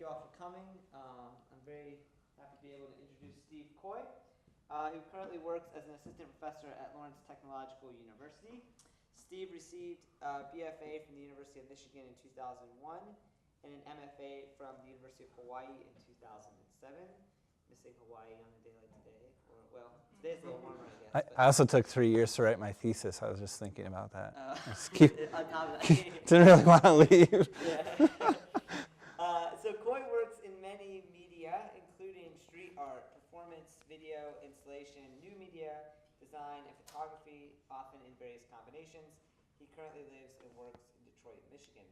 all for coming. I'm very happy to be able to introduce Steve Coy, who currently works as an assistant professor at Lawrence Technological University. Steve received a BFA from the University of Michigan in 2001 and an MFA from the University of Hawaii in 2007. Missing Hawaii on a day like today. Well, today's a little warmer, I guess. I also took 3 years to write my thesis. I was just thinking about that. Didn't really want to leave. Yeah. So Coy works in many media, including street art, performance, video, installation, new media, design, and photography, often in various combinations. He currently lives and works in Detroit, Michigan.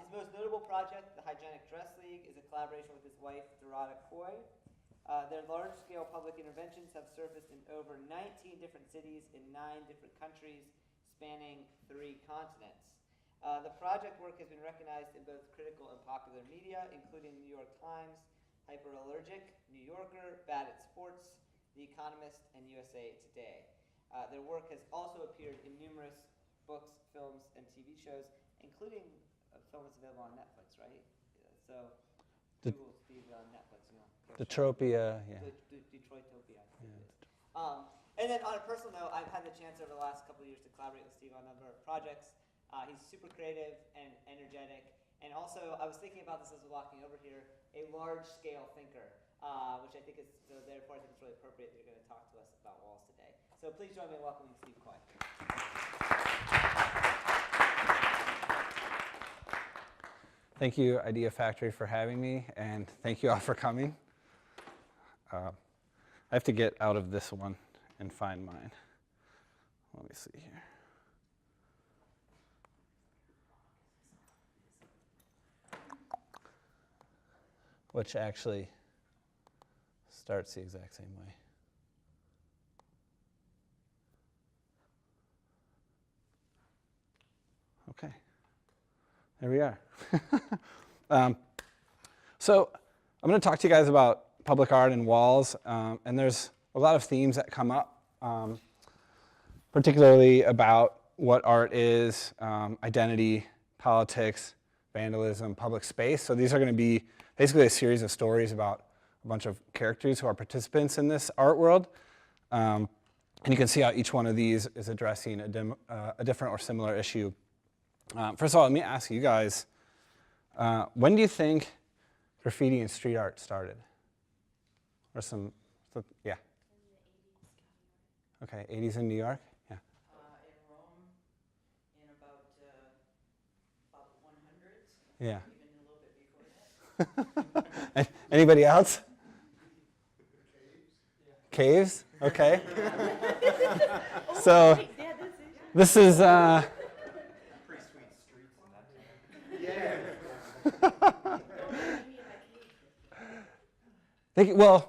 His most notable project, the Hygienic Dress League, is a collaboration with his wife, Dorada Coy. Their large-scale public interventions have surfaced in over 19 different cities in 9 different countries, spanning 3 continents. The project work has been recognized in both critical and popular media, including New York Times, Hyperallergic, New Yorker, Bad at Sports, The Economist, and USA Today. Their work has also appeared in numerous books, films, and TV shows, including a film that's available on Netflix, right? So Google Steve on Netflix, you know. Detropia, yeah. Detroitopia. Yeah. And then on a personal note, I've had the chance over the last couple of years to collaborate with Steve on a number of projects. He's super creative and energetic. And also, I was thinking about this as we're walking over here, a large-scale thinker, which I think is, so therefore I think it's really appropriate that you're going to talk to us about walls today. So please join me in welcoming Steve Coy. Thank you, Idea Factory, for having me, and thank you all for coming. I have to get out of this one and find mine. Let me see here. Which actually starts the exact same way. Okay, there we are. So I'm going to talk to you guys about public art and walls, and there's a lot of themes that come up, particularly about what art is, identity, politics, vandalism, public space. So these are going to be basically a series of stories about a bunch of characters who are participants in this art world. And you can see how each one of these is addressing a different or similar issue. First of all, let me ask you guys, when do you think graffiti and street art started? Or yeah. In the 80s. Okay, 80s in New York? Yeah. In Rome, in about 100s. Yeah. Even a little bit before that. Anybody else? Caves? Okay. So this is pretty sweet streets in that time. Yeah. Well,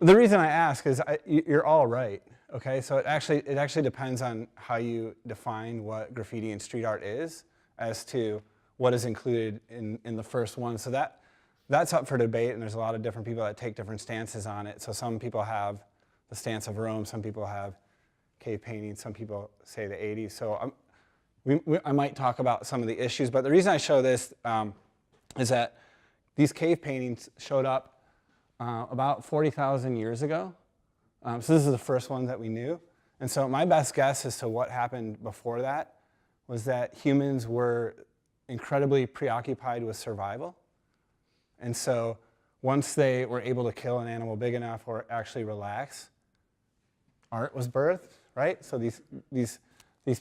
the reason I ask is you're all right. Okay, so it actually depends on how you define what graffiti and street art is as to what is included in the first one. So that's up for debate, and there's a lot of different people that take different stances on it. So some people have the stance of Rome, some people have cave painting, some people say the 80s. So I might talk about some of the issues, but the reason I show this is that these cave paintings showed up about 40,000 years ago. So this is the first one that we knew. And so my best guess as to what happened before that was that humans were incredibly preoccupied with survival. And so once they were able to kill an animal big enough or actually relax, art was birthed, right? So these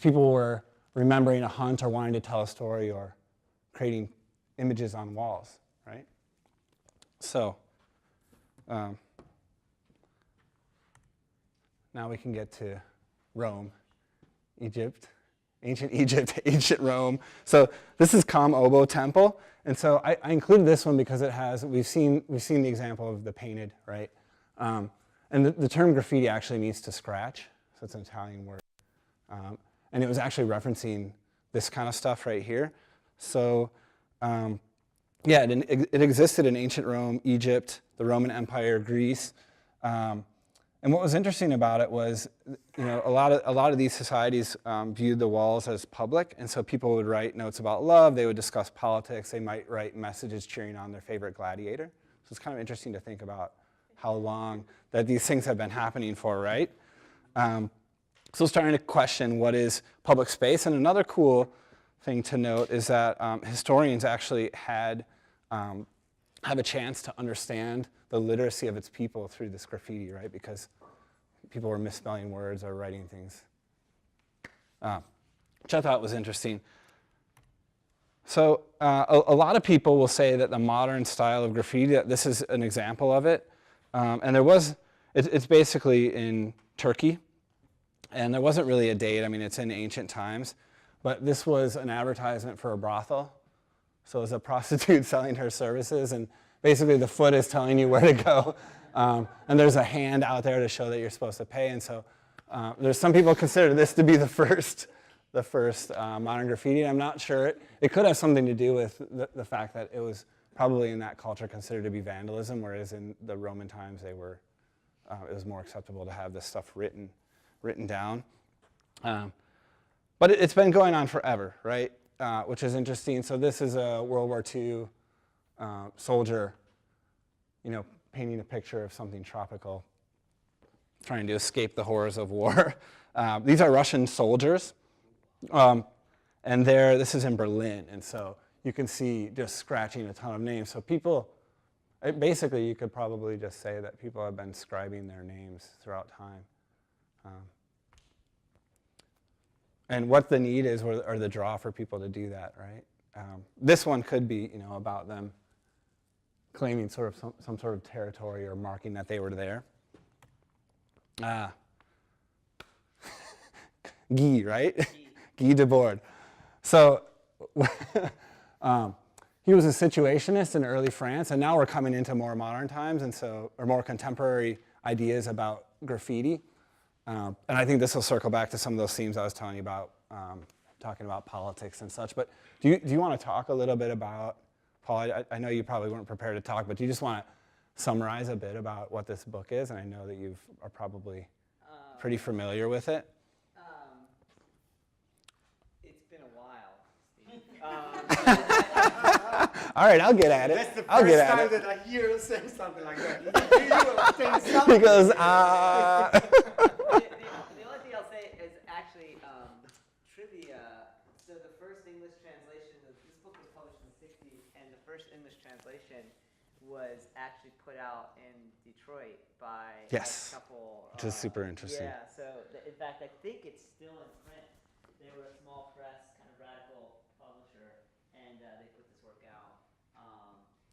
people were remembering a hunt or wanting to tell a story or creating images on walls, right? So now we can get to Rome, Egypt, ancient Rome. So this is Kam Obo Temple, and so I included this one because it has we've seen the example of the painted, right? And the term graffiti actually means to scratch, so it's an Italian word, and it was actually referencing this kind of stuff right here. So yeah, it existed in ancient Rome, Egypt, the Roman Empire, Greece. And what was interesting about it was, a lot of these societies viewed the walls as public, and so people would write notes about love, they would discuss politics, they might write messages cheering on their favorite gladiator. So it's kind of interesting to think about how long that these things have been happening for, right? So starting to question what is public space. And another cool thing to note is that historians actually have a chance to understand the literacy of its people through this graffiti, right? Because people were misspelling words or writing things, which I thought was interesting. So a lot of people will say that the modern style of graffiti, that this is an example of it. And it's basically in Turkey. And there wasn't really a date. I mean, it's in ancient times. But this was an advertisement for a brothel. So it was a prostitute selling her services. And basically, the foot is telling you where to go. And there's a hand out there to show that you're supposed to pay. And so there's some people consider this to be the first modern graffiti. I'm not sure. It could have something to do with the fact that it was probably in that culture considered to be vandalism, whereas in the Roman times it was more acceptable to have this stuff written down. But it's been going on forever, right? Which is interesting. So this is a World War II soldier, painting a picture of something tropical, trying to escape the horrors of war. These are Russian soldiers, and this is in Berlin, and so you can see just scratching a ton of names. So basically you could probably just say that people have been scribing their names throughout time. And what the need is, or the draw for people to do that, right? This one could be, about them claiming sort of some sort of territory or marking that they were there. Guy, right? Guy Debord. So he was a situationist in early France, and now we're coming into more modern times, or more contemporary ideas about graffiti. And I think this will circle back to some of those themes I was telling you about, talking about politics and such. But do you want to talk a little bit about, Paul, I know you probably weren't prepared to talk, but do you just want to summarize a bit about what this book is? And I know that you are probably pretty familiar with it. It's been a while, Steve. All right, I'll get at it. That's the I'll get first at time it. that I hear you say something like that. You say something. He goes, The only thing I'll say is actually trivia. So the first English translation, this book was published in the 60s, and the first English translation was actually put out in Detroit by Yes, a couple. which is super interesting. Yeah, so in fact, I think it's still in print. They were a small press, kind of radical publisher, and they put this work out.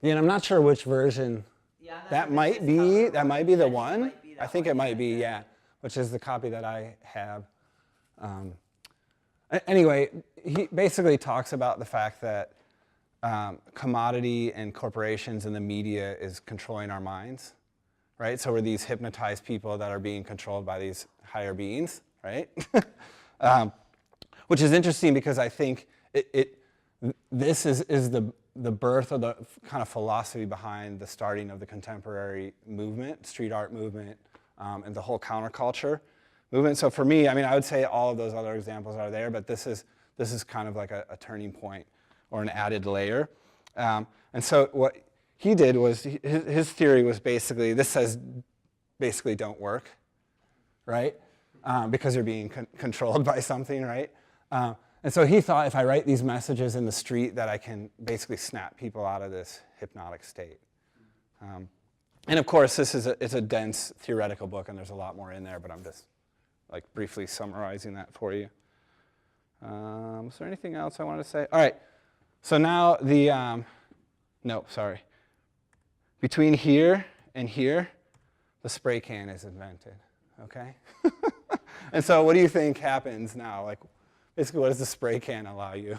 Yeah, and I'm not sure which version. Yeah, I'm not That sure if might this is be cover that or- might be the yeah, one. might be that I think one, it might be, yeah, which is the copy that I have. Anyway, he basically talks about the fact that commodity and corporations and the media is controlling our minds, right? So we're these hypnotized people that are being controlled by these higher beings, right? Which is interesting because I think this is the birth of the kind of philosophy behind the starting of the contemporary movement, street art movement, and the whole counterculture movement. So for me, I mean, I would say all of those other examples are there, but this is kind of like a turning point or an added layer. And so what he did was, his theory was basically, this says basically don't work, right? Because you're being controlled by something, right? And so he thought if I write these messages in the street that I can basically snap people out of this hypnotic state. And of course, it's a dense theoretical book, and there's a lot more in there, but I'm just like briefly summarizing that for you. Is there anything else I want to say? All right, so now between here and here, the spray can is invented, okay? And so what do you think happens now? Like, basically, what does the spray can allow you?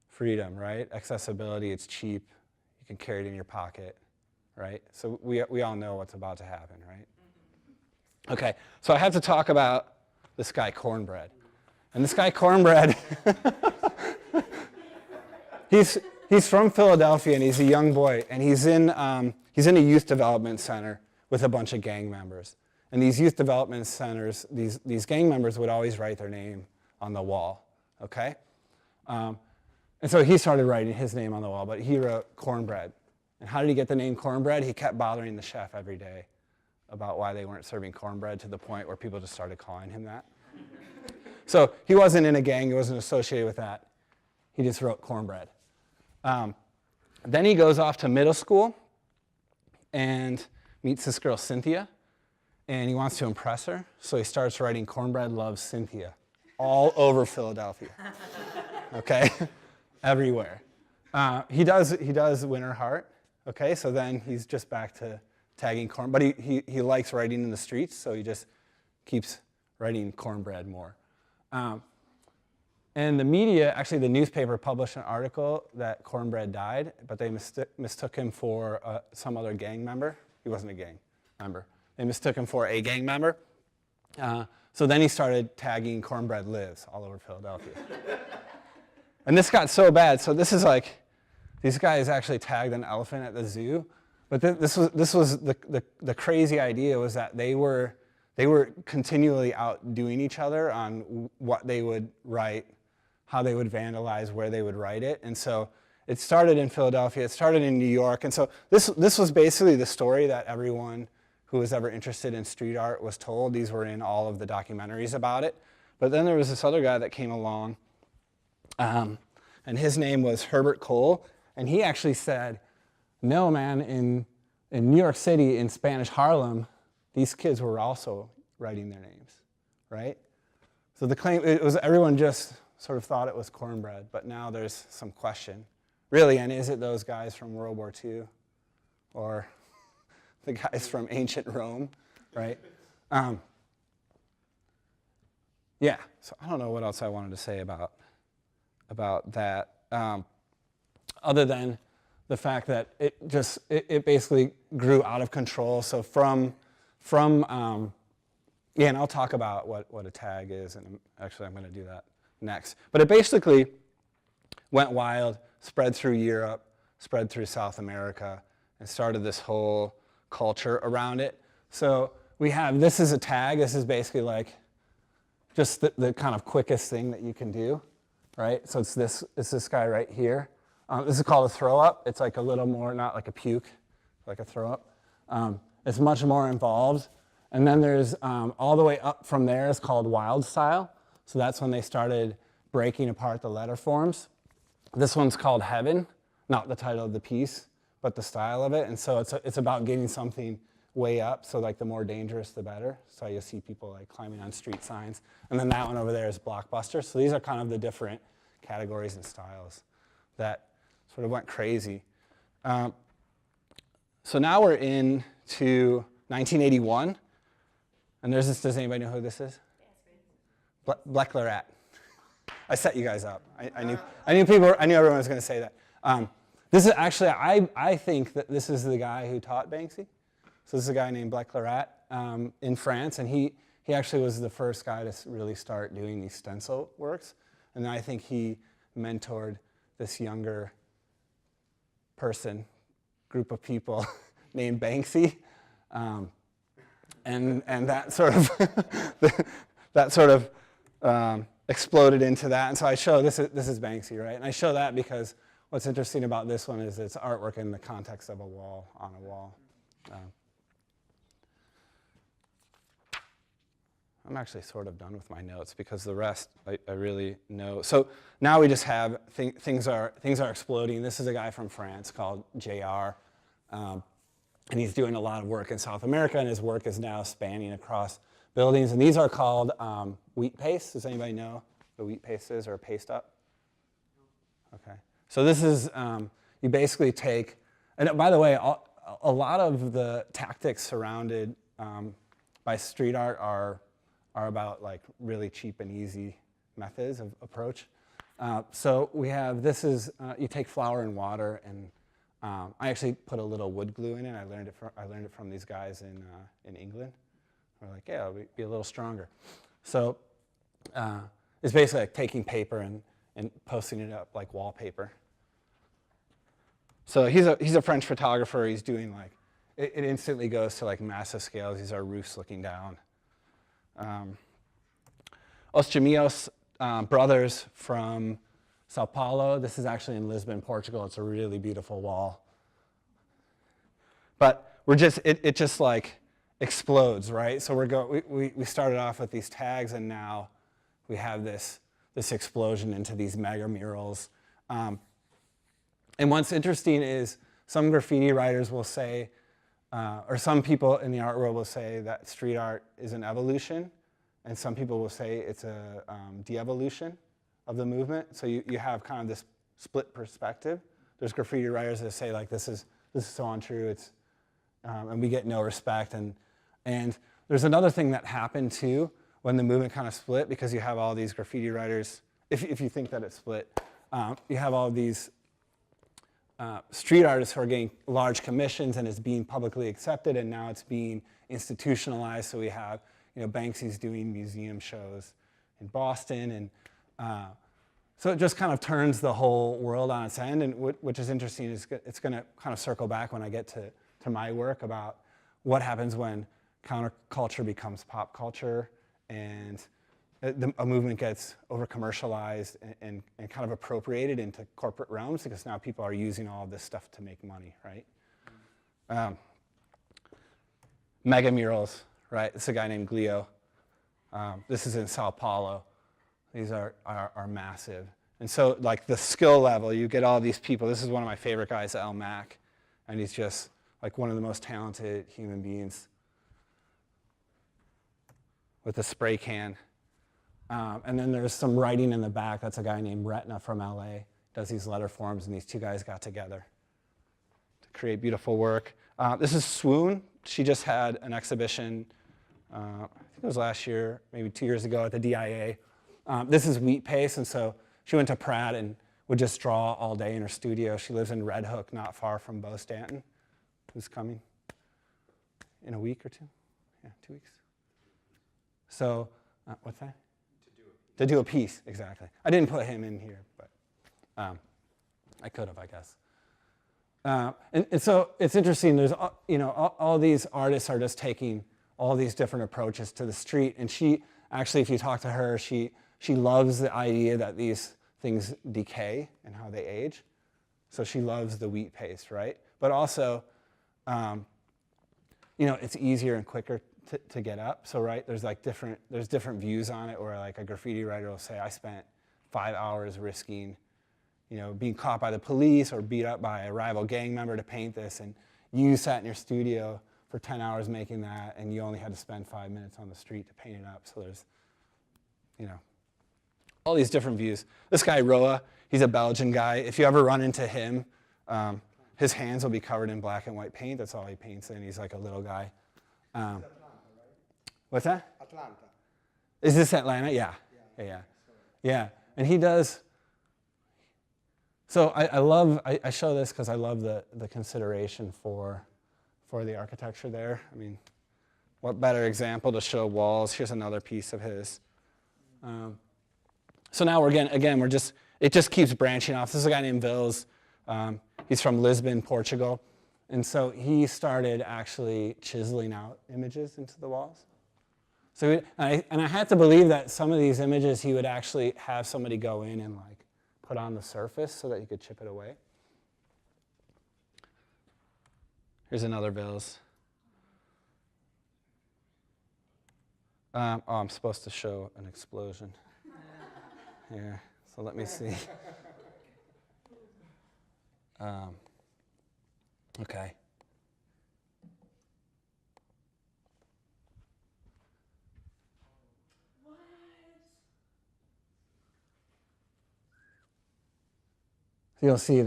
Freedom, right? Accessibility, it's cheap. You can carry it in your pocket, right? So we all know what's about to happen, right? Okay, so I have to talk about this guy, Cornbread. And this guy, Cornbread, he's from Philadelphia, and he's a young boy, and he's in a youth development center, with a bunch of gang members. And these youth development centers, these gang members would always write their name on the wall, okay? And so he started writing his name on the wall, but he wrote cornbread. And how did he get the name cornbread? He kept bothering the chef every day about why they weren't serving cornbread, to the point where people just started calling him that. So he wasn't in a gang, he wasn't associated with that. He just wrote cornbread. Then he goes off to middle school and meets this girl, Cynthia, and he wants to impress her, so he starts writing "Cornbread loves Cynthia" all over Philadelphia, okay? Everywhere. He does win her heart, okay? So then he's just back to tagging corn, but he likes writing in the streets, so he just keeps writing cornbread more. And the media, actually the newspaper, published an article that cornbread died, but they mistook him for some other gang member. He wasn't a gang member. They mistook him for a gang member. So then he started tagging "Cornbread lives" all over Philadelphia. And this got so bad, so this is like, these guys actually tagged an elephant at the zoo, but this was the crazy idea, was that they were continually outdoing each other on what they would write, how they would vandalize, where they would write it. And so it started in Philadelphia, it started in New York, and so this was basically the story that everyone who was ever interested in street art was told. These were in all of the documentaries about it. But then there was this other guy that came along, and his name was Herbert Cole, and he actually said, no, man, in New York City, in Spanish Harlem, these kids were also writing their names, right? So the claim, it was, everyone just sort of thought it was cornbread, but now there's some question. Really, and is it those guys from World War II? Or the guys from ancient Rome, right? Yeah, so I don't know what else I wanted to say about that, other than the fact that it basically grew out of control. So yeah, and I'll talk about what a tag is, and actually I'm going to do that next. But it basically went wild, spread through Europe, spread through South America, and started this whole culture around it. So we have, this is a tag. This is basically like just the kind of quickest thing that you can do, right? So it's this guy right here. This is called a throw up. It's like a little more, not like a puke, like a throw up. It's much more involved. And then there's all the way up from there is called wild style. So that's when they started breaking apart the letter forms. This one's called Heaven, not the title of the piece, but the style of it. And so it's about getting something way up. So like the more dangerous, the better. So you'll see people like climbing on street signs. And then that one over there is Blockbuster. So these are kind of the different categories and styles that sort of went crazy. So now we're into 1981. And there's this, does anybody know who this is? Black Claret. I set you guys up. I knew everyone was going to say that. This is actually, I think that this is the guy who taught Banksy. So this is a guy named Black Claret in France, and he actually was the first guy to really start doing these stencil works. And I think he mentored this younger group of people named Banksy. And that sort of exploded into that. And so I show this is Banksy, right? And I show that because what's interesting about this one is it's artwork in the context of a wall, on a wall. I'm actually sort of done with my notes because the rest I really know. So now we just have things are exploding. This is a guy from France called JR. And he's doing a lot of work in South America, and his work is now spanning across buildings. And these are called wheat paste. Does anybody know what wheat paste is, or a paste up? Okay. So this is, you basically take, and by the way, a lot of the tactics surrounded by street art are about like really cheap and easy methods of approach. So we have, this is, you take flour and water, and I actually put a little wood glue in it. I learned it from these guys in England. We're like, yeah, it'll be a little stronger. So it's basically like taking paper and posting it up like wallpaper. So he's a French photographer. He's doing like it instantly goes to like massive scales. These are roofs looking down. Os Gemios brothers from Sao Paulo. This is actually in Lisbon, Portugal. It's a really beautiful wall. But it just like explodes, right? So we started off with these tags, and now we have this explosion into these mega murals. And what's interesting is some graffiti writers will say, or some people in the art world will say that street art is an evolution, and some people will say it's a de-evolution of the movement. So you have kind of this split perspective. There's graffiti writers that say like this is so untrue. And we get no respect. And there's another thing that happened too when the movement kind of split, because you have all these graffiti writers. If you think that it's split, you have all these street artists who are getting large commissions, and it's being publicly accepted, and now it's being institutionalized. So we have Banksy's doing museum shows in Boston, and so it just kind of turns the whole world on its end. And which is interesting is it's going to kind of circle back when I get to my work about what happens when counterculture becomes pop culture and a movement gets over-commercialized and kind of appropriated into corporate realms, because now people are using all of this stuff to make money, right? Mega murals, right? It's a guy named Glio. This is in Sao Paulo. These are massive. And so like the skill level, you get all these people. This is one of my favorite guys, El Mac, and he's just like one of the most talented human beings with a spray can. And then there's some writing in the back. That's a guy named Retna from LA. Does these letter forms, and these two guys got together to create beautiful work. This is Swoon. She just had an exhibition, I think it was last year, maybe 2 years ago at the DIA. This is wheat paste, and so she went to Pratt and would just draw all day in her studio. She lives in Red Hook, not far from Bo Stanton, who's coming in a week or two. Yeah, 2 weeks. So, what's that? To do a piece, exactly. I didn't put him in here, but I could have, I guess. And so it's interesting. There's, all these artists are just taking all these different approaches to the street. And she actually, if you talk to her, she loves the idea that these things decay and how they age. So she loves the wheat paste, right? But also, it's easier and quicker to get up. So right, there's different views on it, where like a graffiti writer will say, I spent 5 hours risking, being caught by the police or beat up by a rival gang member to paint this, and you sat in your studio for 10 hours making that, and you only had to spend 5 minutes on the street to paint it up. So there's, all these different views. This guy, Roa, he's a Belgian guy. If you ever run into him, his hands will be covered in black and white paint. That's all he paints in. He's like a little guy. What's that? Atlanta. Is this Atlanta? Yeah. And he does. So I show this because I love the consideration for the architecture there. I mean, what better example to show walls? Here's another piece of his. So now it just keeps branching off. This is a guy named Vils. He's from Lisbon, Portugal. And so he started actually chiseling out images into the walls. So I had to believe that some of these images he would actually have somebody go in and like put on the surface so that he could chip it away. Here's another Vils. I'm supposed to show an explosion. Here, so let me see. Okay. So you'll see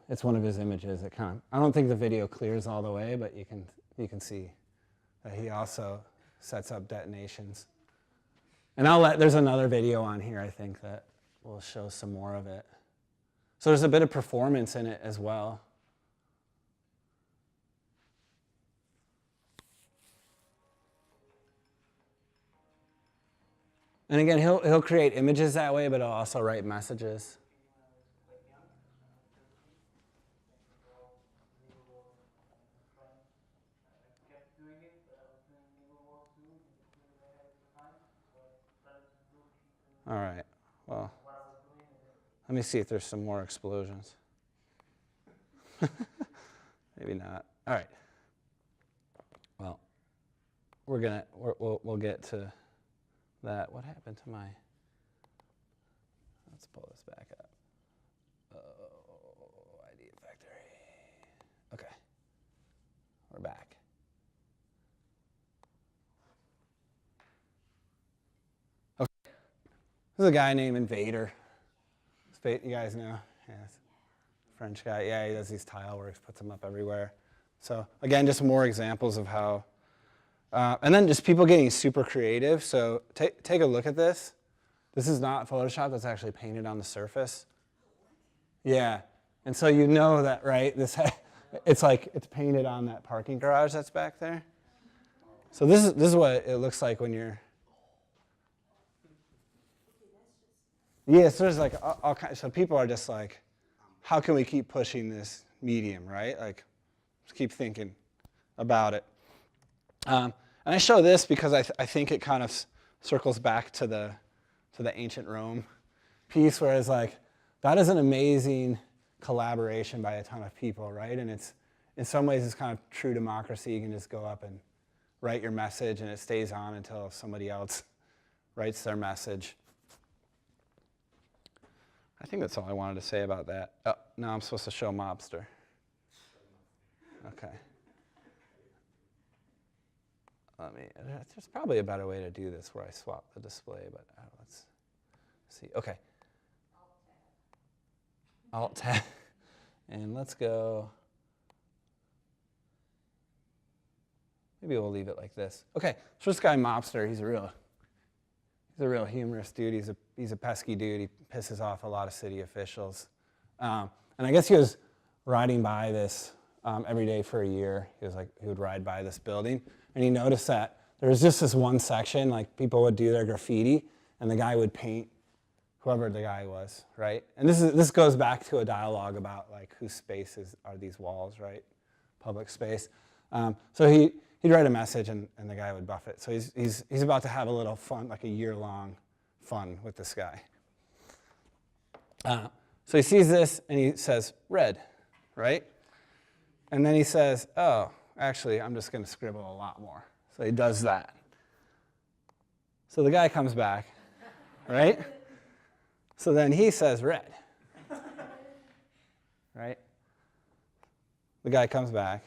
it's one of his images. I don't think the video clears all the way, but you can see that he also sets up detonations. And there's another video on here, I think, that will show some more of it. So there's a bit of performance in it as well. And again, he'll create images that way, but he'll also write messages. All right. Well, let me see if there's some more explosions. Maybe not. All right. Well, we'll get to that. What happened to my? Let's pull this back up. Oh, ID factory. Okay. We're back. Okay. This is a guy named Invader. You guys know? Yes. French guy. Yeah, he does these tile works, puts them up everywhere. So again, just more examples of how, and then just people getting super creative. So take a look at this. This is not Photoshop, that's actually painted on the surface. Yeah, and so you know that, right? It's like it's painted on that parking garage that's back there. So this is what it looks like when you're. Yeah, so there's like all kinds. So people are just like, how can we keep pushing this medium, right? Like, just keep thinking about it. And I show this because I think it kind of circles back to the ancient Rome piece, where it's like, that is an amazing collaboration by a ton of people, right? And it's, in some ways, it's kind of true democracy. You can just go up and write your message, and it stays on until somebody else writes their message. I think that's all I wanted to say about that. Oh, now I'm supposed to show Mobster. Okay. There's probably a better way to do this where I swap the display, but let's see. Okay. Alt-Tab. And let's go. Maybe we'll leave it like this. Okay, so this guy Mobster, he's a real humorous dude. He's a pesky dude. He pisses off a lot of city officials. And I guess he was riding by this every day for a year. He would ride by this building, and he noticed that there was just this one section, like people would do their graffiti, and the guy would paint whoever the guy was, right? And this goes back to a dialogue about like whose spaces are these walls, right? Public space. So he'd write a message, and the guy would buff it. So he's about to have a little fun, like a year-long fun with this guy. So he sees this, and he says, red, right? And then he says, oh, actually, I'm just going to scribble a lot more. So he does that. So the guy comes back, right? So then he says red, right? The guy comes back,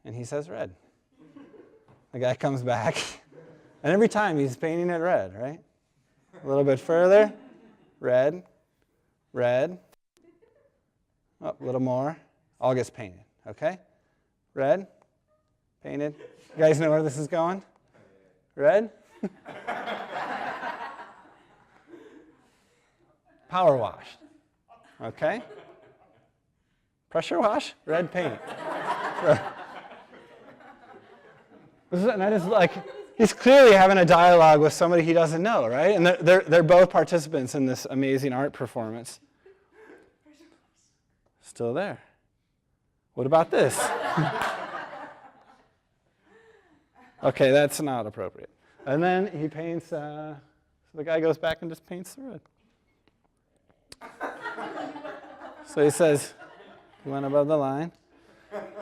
and he says red. The guy comes back, and every time he's painting it red, right? A little bit further, red, red. Oh, a little more. All gets painted, okay? Red, painted. You guys know where this is going? Red? Power wash, okay? Pressure wash, red paint. And I just like, he's clearly having a dialogue with somebody he doesn't know, right? And they're both participants in this amazing art performance. Still there. What about this? Okay, that's not appropriate. And then he paints, so the guy goes back and just paints the red. So he says, he went above the line.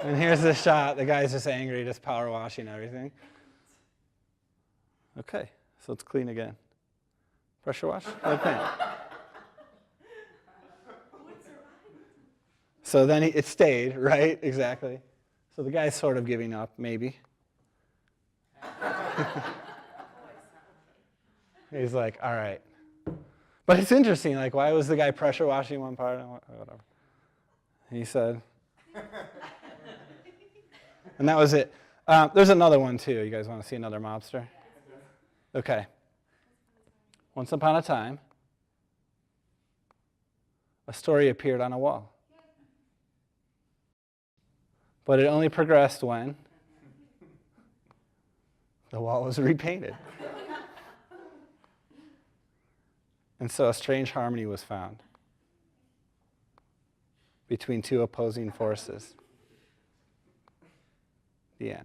And here's the shot. The guy's just angry, just power washing everything. Okay, so it's clean again. Pressure wash, red paint. So then it stayed, right? Exactly. So the guy's sort of giving up, maybe. He's like, all right. But it's interesting, like, why was the guy pressure washing one part and whatever? He said, and that was it. There's another one, too. You guys want to see another mobster? Okay. Once upon a time, a story appeared on a wall. But it only progressed when the wall was repainted. And so a strange harmony was found between two opposing forces. The end.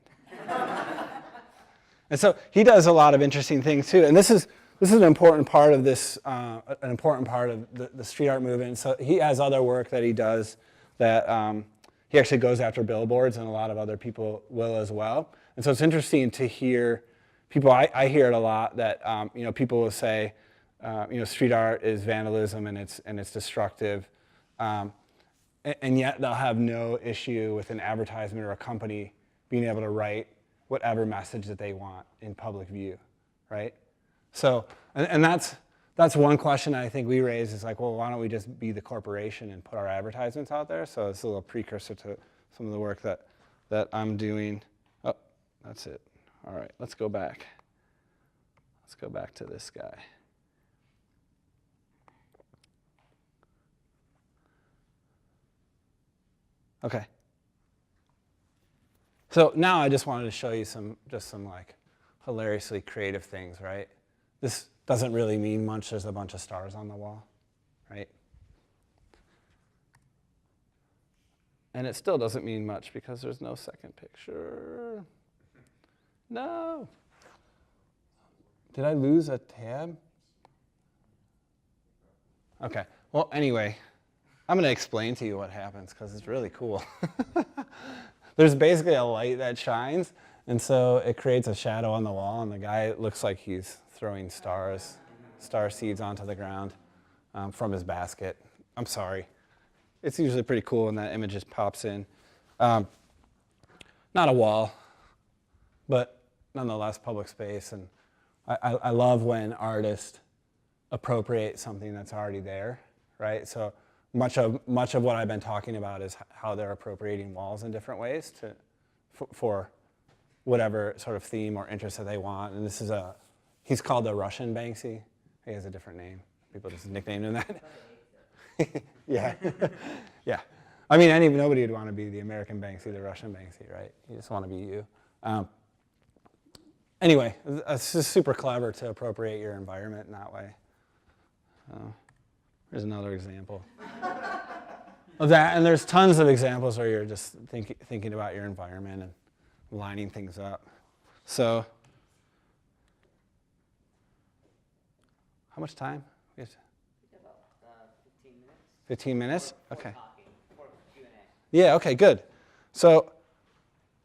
And so he does a lot of interesting things too. And this is this is an important part of this, an important part of the street art movement. So he has other work that he does that he actually goes after billboards, and a lot of other people will as well. And so it's interesting to hear people, I hear it a lot, that people will say, street art is vandalism and it's destructive. And yet they'll have no issue with an advertisement or a company being able to write whatever message that they want in public view, right? So, and that's one question I think we raise is like, well, why don't we just be the corporation and put our advertisements out there? So it's a little precursor to some of the work that I'm doing. Oh, that's it. All right, let's go back. Let's go back to this guy. Okay. So now I just wanted to show you some like hilariously creative things, right? This doesn't really mean much. There's a bunch of stars on the wall, right? And it still doesn't mean much because there's no second picture. No. Did I lose a tab? Okay. Well, anyway, I'm going to explain to you what happens because it's really cool. There's basically a light that shines, and so it creates a shadow on the wall, and the guy looks like he's throwing star seeds onto the ground from his basket. I'm sorry. It's usually pretty cool when that image just pops in. Not a wall, but nonetheless public space. And I love when artists appropriate something that's already there, right? So much of what I've been talking about is how they're appropriating walls in different ways for whatever sort of theme or interest that they want. And this is he's called the Russian Banksy. He has a different name. People just nicknamed him that. Yeah, yeah. I mean, nobody would want to be the American Banksy, the Russian Banksy, right? You just want to be you. Anyway, it's just super clever to appropriate your environment in that way. Here's another example of that, and there's tons of examples where you're just thinking about your environment and lining things up. So, how much time? We have About 15 minutes. 15 minutes? Okay. Talking, or Q&A. Yeah, okay, good. So,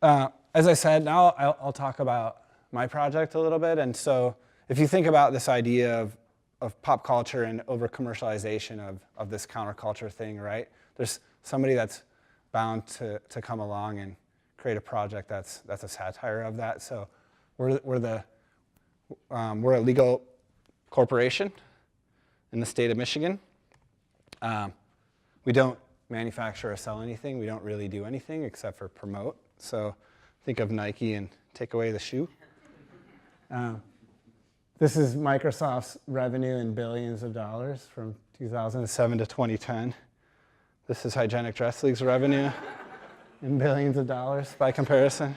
as I said, now I'll talk about my project a little bit. And so, if you think about this idea of pop culture and over-commercialization of this counterculture thing, right? There's somebody that's bound to come along and create a project that's a satire of that. So, we're a legal corporation in the state of Michigan. We don't manufacture or sell anything. We don't really do anything except for promote. So think of Nike and take away the shoe. This is Microsoft's revenue in billions of dollars from 2007 to 2010. This is Hygienic Dress League's revenue in billions of dollars by comparison.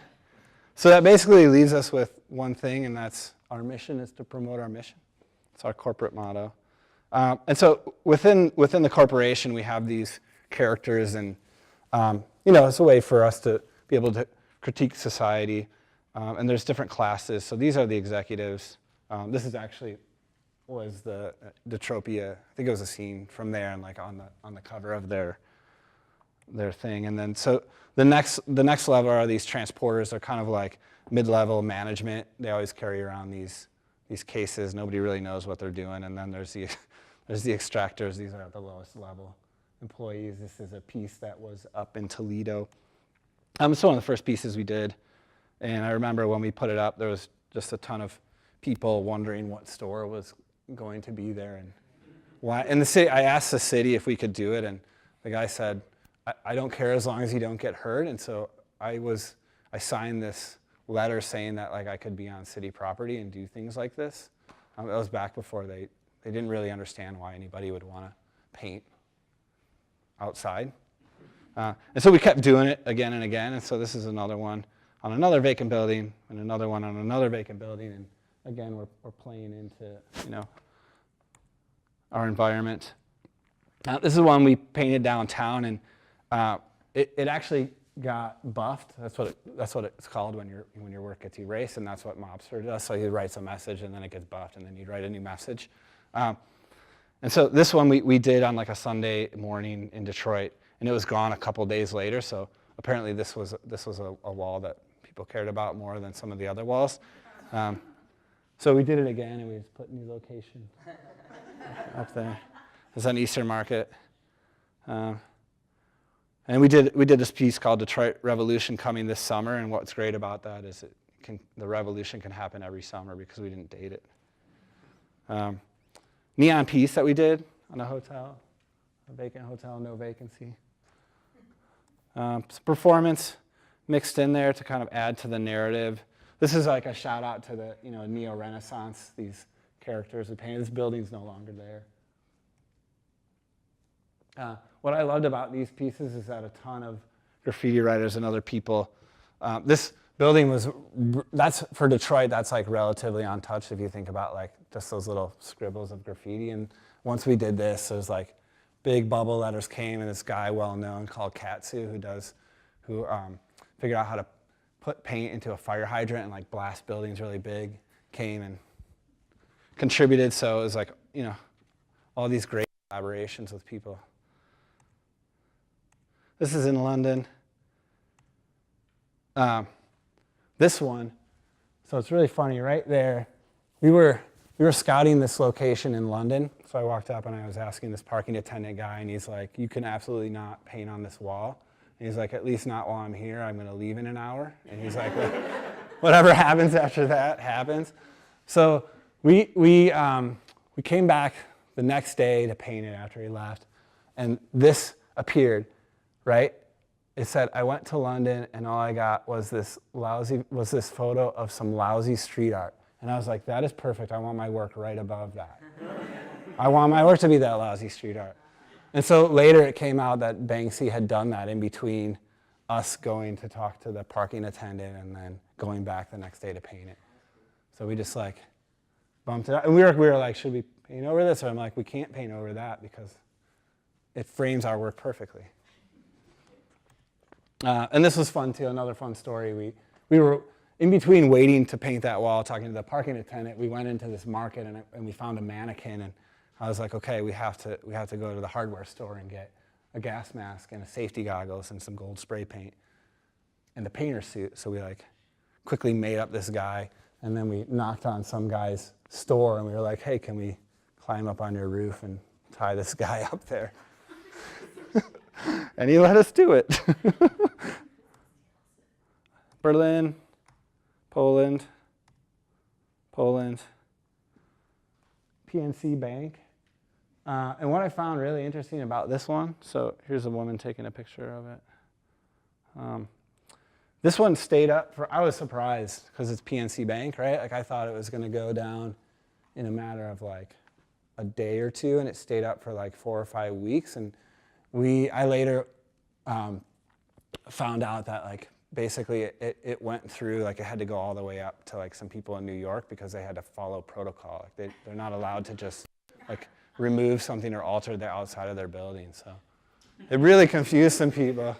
So that basically leaves us with one thing, and that's our mission is to promote our mission. It's our corporate motto. And so within the corporation, we have these characters, and it's a way for us to be able to critique society. And there's different classes. So these are the executives. This is actually was the Tropia. I think it was a scene from there, and like on the cover of their thing. And then so the next level are these transporters. They're kind of like mid-level management. They always carry around these cases. Nobody really knows what they're doing. And then there's the extractors. These are at the lowest level employees. This is a piece that was up in Toledo. It's one of the first pieces we did. And I remember when we put it up, there was just a ton of people wondering what store was going to be there and why. And the city, I asked the city if we could do it, and the guy said, I don't care as long as you don't get hurt. And so I signed this letter saying that like I could be on city property and do things like this. That was back before they didn't really understand why anybody would want to paint outside. And so we kept doing it again and again. And so this is another one on another vacant building, and another one on another vacant building. And again, we're playing into our environment. This is one we painted downtown, and it actually got buffed. That's what it's called when your work gets erased, and that's what Mobster does. So he writes a message, and then it gets buffed, and then you'd write a new message. And so this one we did on like a Sunday morning in Detroit, and it was gone a couple days later. So apparently this was a wall that people cared about more than some of the other walls. So we did it again, and we just put new location up there. It's on Eastern Market. And we did this piece called Detroit Revolution coming this summer, and what's great about that is the revolution can happen every summer because we didn't date it. Neon piece that we did on a hotel, a vacant hotel, no vacancy. Some performance mixed in there to kind of add to the narrative. This is like a shout out to the neo-Renaissance, these characters we painted. This building's no longer there. What I loved about these pieces is that a ton of graffiti writers and other people, this building that's for Detroit, that's like relatively untouched if you think about like just those little scribbles of graffiti. And once we did this, there's like big bubble letters came, and this guy well known called Katsu who figured out how to put paint into a fire hydrant and like blast buildings really big, came and contributed. So it was like, all these great collaborations with people. This is in London. This one, so it's really funny, right there. We were scouting this location in London, so I walked up and I was asking this parking attendant guy, and he's like, you can absolutely not paint on this wall. And he's like, at least not while I'm here. I'm going to leave in an hour. And he's like, well, whatever happens after that happens. So we came back the next day to paint it after he left, and this appeared, right? It said, I went to London and all I got was this photo of some lousy street art. And I was like, that is perfect. I want my work right above that. I want my work to be that lousy street art. And so later it came out that Banksy had done that in between us going to talk to the parking attendant and then going back the next day to paint it. So we just like bumped it up. And we were like, should we paint over this? Or I'm like, we can't paint over that because it frames our work perfectly. And this was fun too, another fun story. We were in between waiting to paint that wall, talking to the parking attendant. We went into this market and we found a mannequin, and I was like, okay, we have to go to the hardware store and get a gas mask and a safety goggles and some gold spray paint and the painter suit. So we like quickly made up this guy, and then we knocked on some guy's store and we were like, hey, can we climb up on your roof and tie this guy up there? And he let us do it. Berlin, Poland, PNC Bank. And what I found really interesting about this one, so here's a woman taking a picture of it. This one stayed up I was surprised because it's PNC Bank, right? Like I thought it was going to go down in a matter of like a day or two, and it stayed up for like 4 or 5 weeks. And I later found out that like basically it went through, like it had to go all the way up to like some people in New York because they had to follow protocol. Like they're not allowed to just like remove something or alter the outside of their building. So it really confused some people.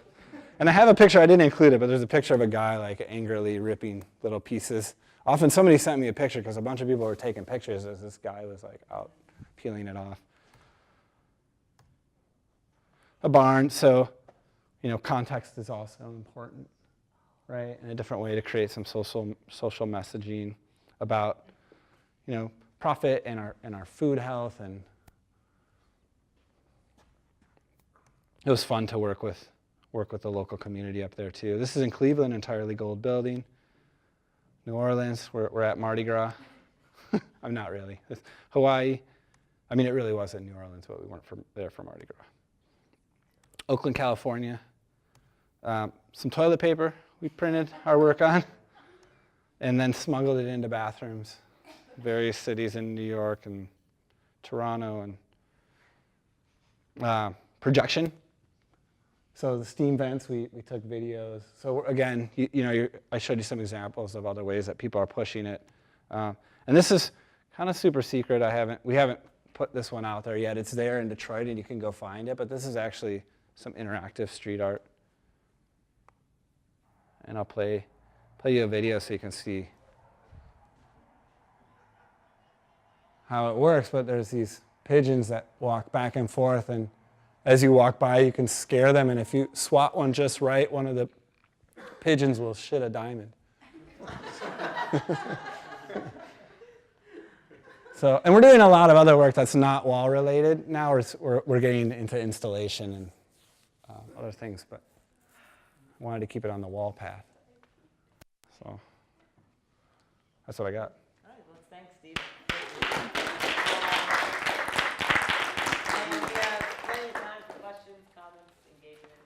And I have a picture, I didn't include it, but there's a picture of a guy like angrily ripping little pieces. Often somebody sent me a picture because a bunch of people were taking pictures as this guy was like out peeling it off. A barn, so context is also important, right? And a different way to create some social messaging about profit and our food health. And it was fun to work with the local community up there too. This is in Cleveland, entirely gold building. New Orleans, we're at Mardi Gras. I'm not really. Hawaii, I mean it really was in New Orleans, but we weren't there for Mardi Gras. Oakland, California. Some toilet paper we printed our work on and then smuggled it into bathrooms. Various cities in New York and Toronto, and projection. So the steam vents, we took videos. So again, I showed you some examples of other ways that people are pushing it. And this is kind of super secret. We haven't put this one out there yet. It's there in Detroit and you can go find it, but this is actually some interactive street art. and I'll play you a video so you can see how it works. But there's these pigeons that walk back and forth, and as you walk by, you can scare them, and if you swat one just right, one of the pigeons will shit a diamond. So, and we're doing a lot of other work that's not wall related. Now we're getting into installation and other things, but I wanted to keep it on the wall path. So that's what I got. All right, well, thanks, Steve. And we have plenty of time for questions, comments, engagement.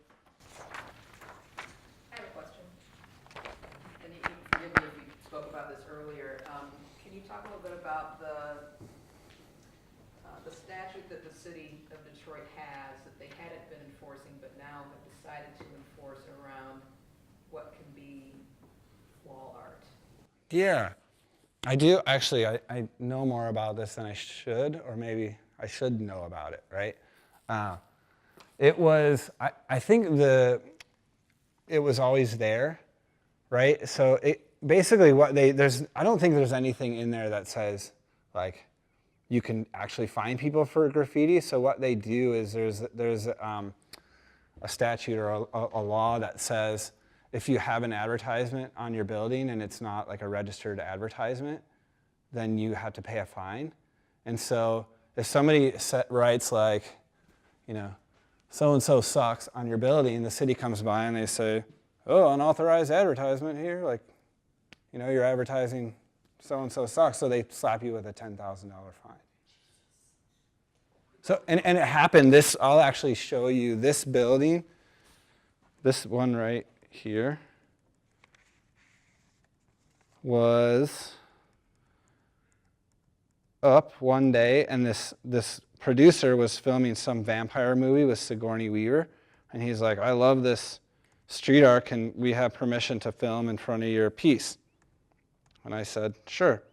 I have a question. And you forgive me if you spoke about this earlier. Can you talk a little bit about the statute that the city of Detroit has that they hadn't been enforcing but now have decided to enforce around what can be wall art? Yeah, I do. Actually, I know more about this than I should, or maybe I should know about it, right? It was, I think it was always there, right? So it basically I don't think there's anything in there that says, like, you can actually fine people for graffiti. So what they do is there's a statute or a law that says if you have an advertisement on your building and it's not like a registered advertisement, then you have to pay a fine. And so if somebody writes like, you know, so-and-so sucks on your building, the city comes by and they say, oh, unauthorized advertisement here, like, you know, you're advertising so-and-so sucks, so they slap you with a $10,000 fine. So, and it happened, I'll actually show you this building, this one right here, was up one day, and this producer was filming some vampire movie with Sigourney Weaver, and he's like, I love this street art, can we have permission to film in front of your piece? And I said, sure.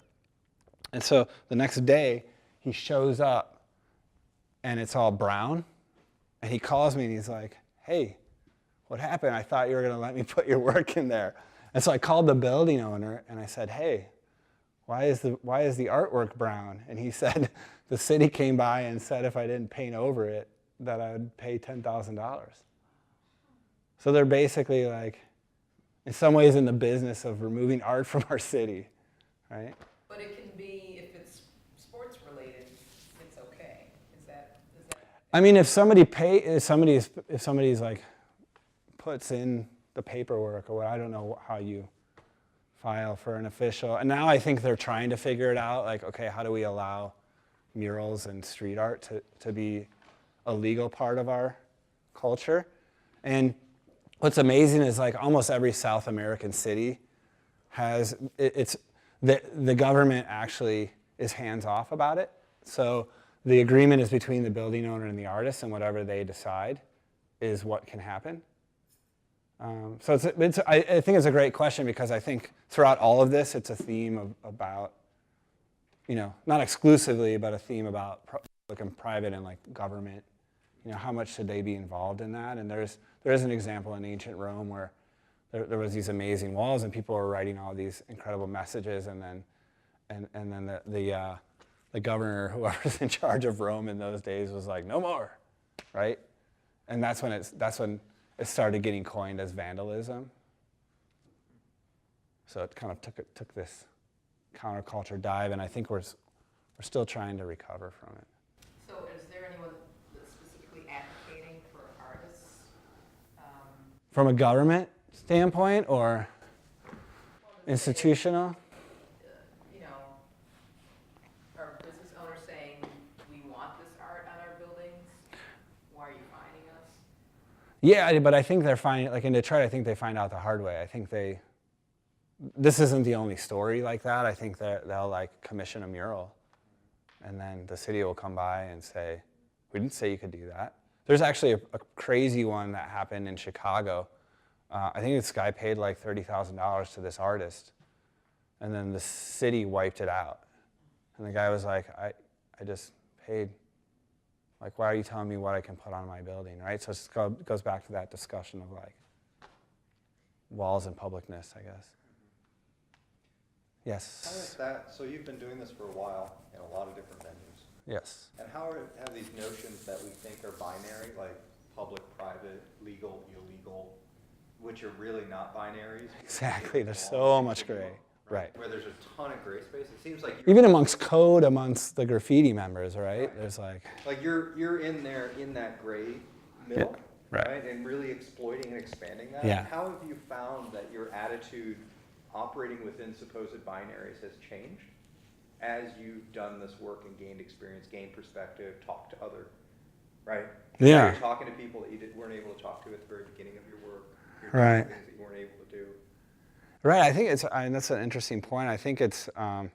And so the next day, he shows up, and it's all brown, and he calls me, and he's like, hey, what happened? I thought you were going to let me put your work in there. And so I called the building owner, and I said, hey, why is the artwork brown? And he said, the city came by and said if I didn't paint over it, that I would pay $10,000. So they're basically like, in some ways in the business of removing art from our city, right? But it can be, if it's sports related, it's okay. Is that? I mean, if somebody's like puts in the paperwork or what, I don't know how you file for an official. And now I think they're trying to figure it out, like, okay, how do we allow murals and street art to be a legal part of our culture? And what's amazing is like almost every South American city has, the government actually is hands off about it. So the agreement is between the building owner and the artist, and whatever they decide is what can happen. So I think it's a great question, because I think throughout all of this, it's a theme about, you know, not exclusively, but a theme about public and private and like government. You know, how much should they be involved in that? And there is an example in ancient Rome where there was these amazing walls, and people were writing all these incredible messages, and then the governor, whoever's in charge of Rome in those days, was like, no more, right? And that's when it started getting coined as vandalism. So it kind of took this counterculture dive, and I think we're still trying to recover from it. So is there anyone that's specifically advocating for artists? From a government standpoint or institutional? You know, are business owners saying, we want this art on our buildings? Why are you finding us? Yeah, but I think they're finding, like in Detroit, I think they find out the hard way. I think this isn't the only story like that. I think they'll like commission a mural, and then the city will come by and say, we didn't say you could do that. There's actually a crazy one that happened in Chicago. I think this guy paid like $30,000 to this artist, and then the city wiped it out. And the guy was like, I just paid. Like, why are you telling me what I can put on my building, right? So it goes back to that discussion of like, walls and publicness, I guess. How Yes. is that, so you've been doing this for a while in a lot of different venues. Yes. And have these notions that we think are binary, like public, private, legal, illegal, which are really not binaries? Exactly. There's so much gray. Right. Where there's a ton of gray space. It seems like Even amongst code, amongst the graffiti members, right? There's like you're in there in that gray middle, Yeah, right. And really exploiting and expanding that. Yeah. How have you found that your attitude operating within supposed binaries has changed as you've done this work and gained experience, gained perspective, talked to other, right? Yeah. Now you're talking to people that you weren't able to talk to at the very beginning of your work. You're Right. doing things that you weren't able to do. Right, I think that's an interesting point. I think it's kind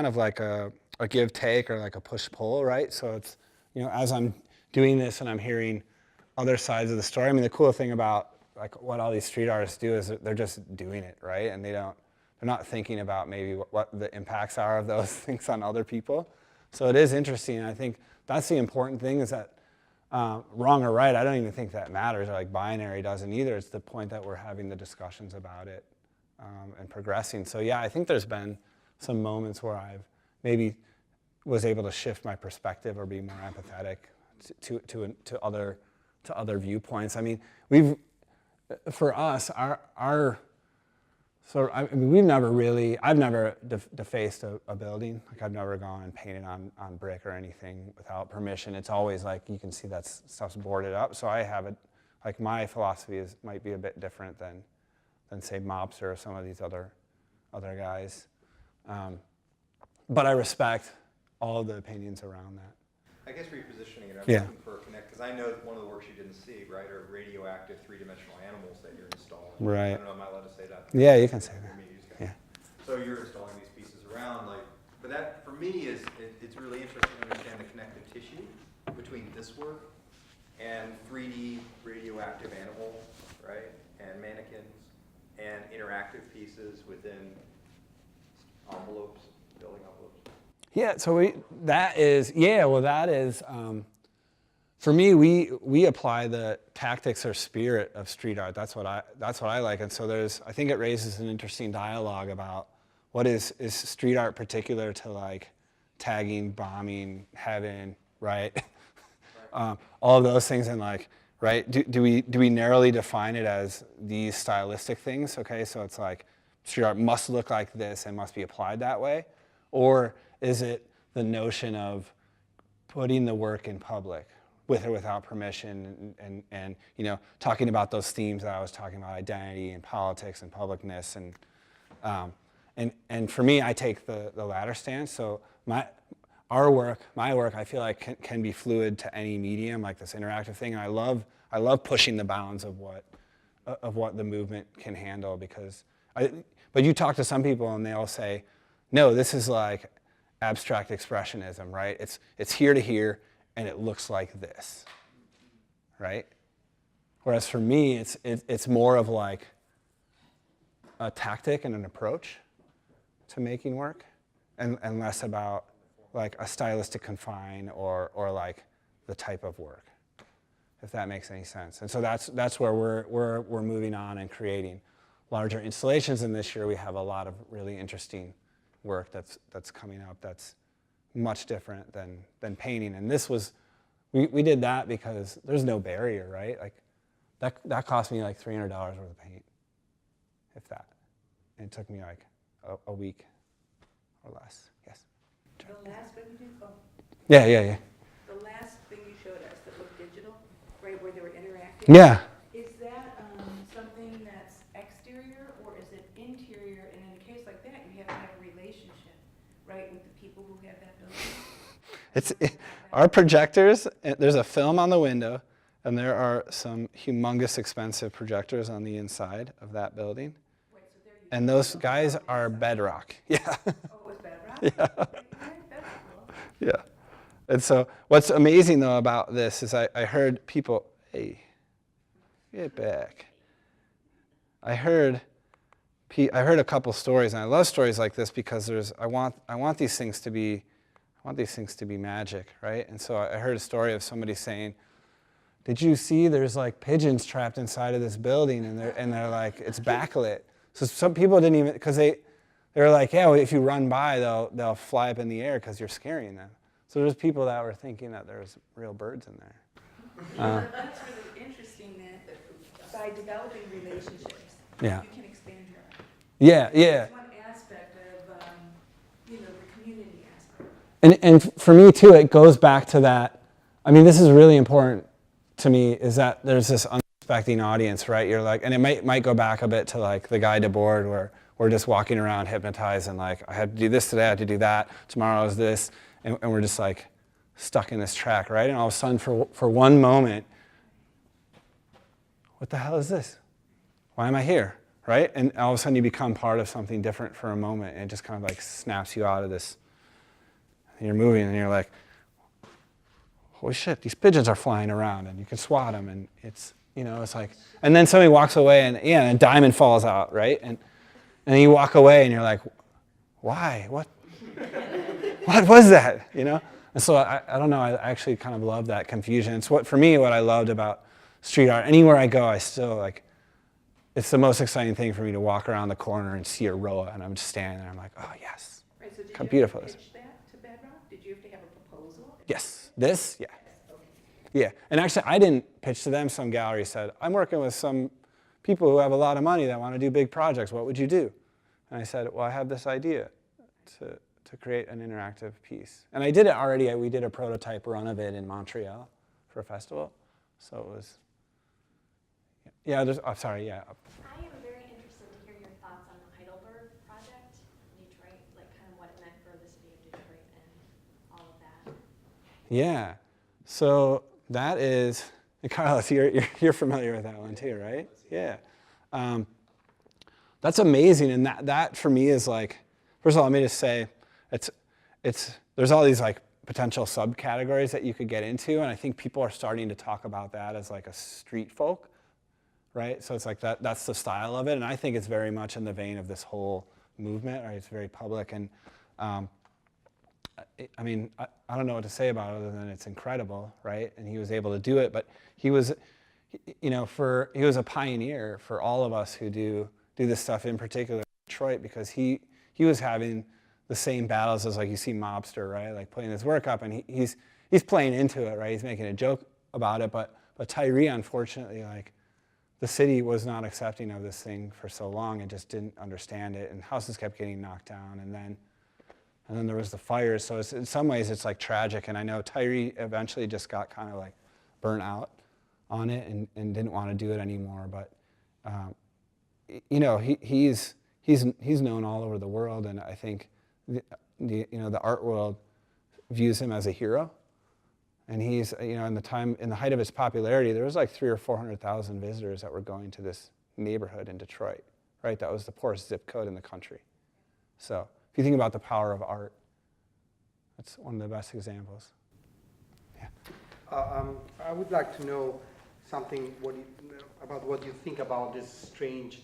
of like a give take or like a push pull, right? So it's, as I'm doing this and I'm hearing other sides of the story. I mean, the cool thing about like what all these street artists do is they're just doing it, right? And they're not thinking about maybe what the impacts are of those things on other people. So it is interesting. And I think that's the important thing is that. Wrong or right, I don't even think that matters, or like binary doesn't either. It's the point that we're having the discussions about it and progressing. So yeah, I think there's been some moments where I've maybe was able to shift my perspective or be more empathetic to other viewpoints. I mean, for us, I've never defaced a building. Like I've never gone and painted on brick or anything without permission. It's always like you can see that stuff's boarded up. So I have it, like my philosophy might be a bit different than say Mobster or some of these other guys. But I respect all of the opinions around that. I guess repositioning it, I'm Yeah. looking for a connect, because I know that one of the works you didn't see, right, are radioactive three-dimensional animals that you're installing. Right. I don't know, am I allowed to say that? Yeah, you can say that. Yeah. So you're installing these pieces around, but that, for me, it's really interesting to understand the connective tissue between this work and 3D radioactive animals, right, and mannequins, and interactive pieces within envelopes, building envelopes. Yeah, so that is, for me, we apply the tactics or spirit of street art. That's what I like. And so I think it raises an interesting dialogue about what is street art particular to like tagging, bombing, heaven, right? All of those things, and like, right? Do we narrowly define it as these stylistic things? Okay, so it's like street art must look like this and must be applied that way, or is it the notion of putting the work in public, with or without permission, and talking about those themes that I was talking about, identity and politics and publicness, and for me, I take the latter stance. So my work, I feel like can be fluid to any medium, like this interactive thing. And I love pushing the bounds of what the movement can handle, but you talk to some people and they'll say, no, this is like abstract expressionism, right? It's here to here, and it looks like this, right? Whereas for me, it's more of like a tactic and an approach to making work, and less about like a stylistic confine or like the type of work, if that makes any sense. And so that's where we're moving on and creating larger installations. And this year we have a lot of really interesting work that's coming up that's much different than painting. And this was, we did that because there's no barrier, right? Like that cost me like $300 worth of paint, if that. And it took me like a week or less. Yes. The last thing you did, Yeah. the last thing you showed us that looked digital, right, where they were interacting. Yeah. Is that something that's exterior or is it interior? And in a case like that, you have to have a relationship, right, with the people who have that building. Our projectors, there's a film on the window, and there are some humongous expensive projectors on the inside of that building. Wait, so they're And those guys are bedrock. Yeah. Oh, it was bedrock? Yeah. That's cool. Yeah. And so what's amazing though about this is I heard people, hey, get back. I heard a couple stories, and I love stories like this because I want these things to be magic, right? And so I heard a story of somebody saying, did you see there's like pigeons trapped inside of this building, and they're like, it's backlit. So some people didn't even, because they were like, yeah, well, if you run by, they'll fly up in the air because you're scaring them. So there's people that were thinking that there's real birds in there. That's really interesting that by developing relationships, Yeah. you can expand your art. Yeah, yeah. It's one aspect of, the community aspect. And for me too, it goes back to that. I mean, this is really important to me, is that there's this unsuspecting audience, right? You're like, and it might go back a bit to like the guide to board where we're just walking around hypnotized and like, I had to do this today, I had to do that, tomorrow is this, and we're just like stuck in this track, right? And all of a sudden, for one moment, what the hell is this? Why am I here, right? And all of a sudden you become part of something different for a moment, and it just kind of like snaps you out of this. You're moving and you're like, holy shit, these pigeons are flying around, and you can swat them, and it's, it's like, and then somebody walks away, and a diamond falls out, right? And then you walk away and you're like, why? What was that? And so I don't know, I actually kind of love that confusion. It's for me, what I loved about street art. Anywhere I go, I still like, it's the most exciting thing for me to walk around the corner and see a Roa, and I'm just standing there, I'm like, oh yes. Right, so did How you beautiful have is to pitch that to Bedrock? Did you have to have a proposal? Yes, this, yeah. Yeah, and actually I didn't pitch to them. Some gallery said, I'm working with some people who have a lot of money that want to do big projects. What would you do? And I said, well, I have this idea to create an interactive piece. And I did it already. We did a prototype run of it in Montreal for a festival. So it was, yeah, I'm sorry, yeah. I am very interested to hear your thoughts on the Heidelberg project, Detroit, like kind of what it meant for the city of Detroit and all of that. Yeah, so that is, and Carlos, you're familiar with that one too, right? Yeah. That's amazing, and that for me is like, first of all, let me just say, there's all these like potential subcategories that you could get into, and I think people are starting to talk about that as like a street folk, right? So it's like that's the style of it, and I think it's very much in the vein of this whole movement, right? It's very public, and I mean, I don't know what to say about it other than it's incredible, right? And he was able to do it, but he was, he was a pioneer for all of us who do this stuff, in particular in Detroit, because he was having the same battles as like you see Mobster, right? Like putting his work up, and he's playing into it, right? He's making a joke about it, but Tyree, unfortunately, like the city was not accepting of this thing for so long and just didn't understand it, and houses kept getting knocked down, and then there was the fires. So in some ways it's like tragic, and I know Tyree eventually just got kind of like burnt out on it and didn't want to do it anymore, but he's known all over the world, and I think the art world views him as a hero. And he's, in the height of his popularity, there was like 300,000 or 400,000 visitors that were going to this neighborhood in Detroit, right? That was the poorest zip code in the country. So if you think about the power of art, that's one of the best examples. Yeah. I would like to know something about what you think about this strange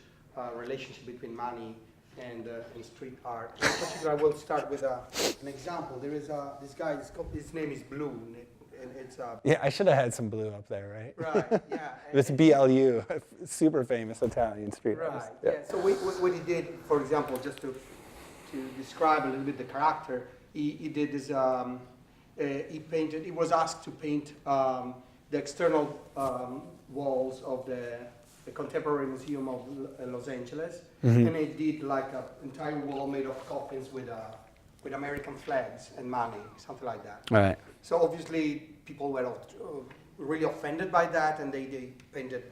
relationship between money and street art. In particular, I will start with an example. There is this guy. His name is Blue, and it's yeah, I should have had some blue up there, right? right. Yeah. It's BLU, super famous Italian street Right. artist. Yeah. So what he did, for example, just to describe a little bit the character, he did this. He painted. He was asked to paint the external walls of the Contemporary Museum of Los Angeles, and he did like an entire wall made of coffins with American flags and money, something like that. Right. So obviously people were really offended by that, and they painted,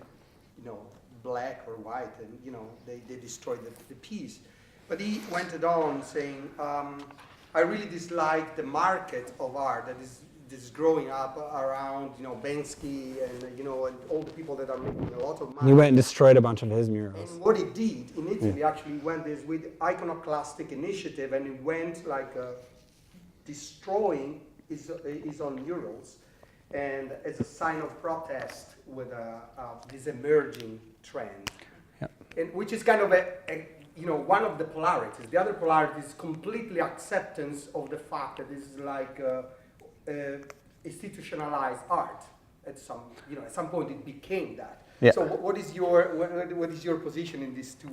black or white, and they destroyed the piece. But he went on saying, I really dislike the market of art that is growing up around, Banksy and all the people that are making a lot of money. He went and destroyed a bunch of his murals. And what he did in Italy, actually went this with iconoclastic initiative, and he went like destroying his own murals, and as a sign of protest with this emerging trend, Yep. and which is kind of one of the polarities. The other polarity is completely acceptance of the fact that this is like institutionalized art, at some point it became that. Yeah. So what is your position in these two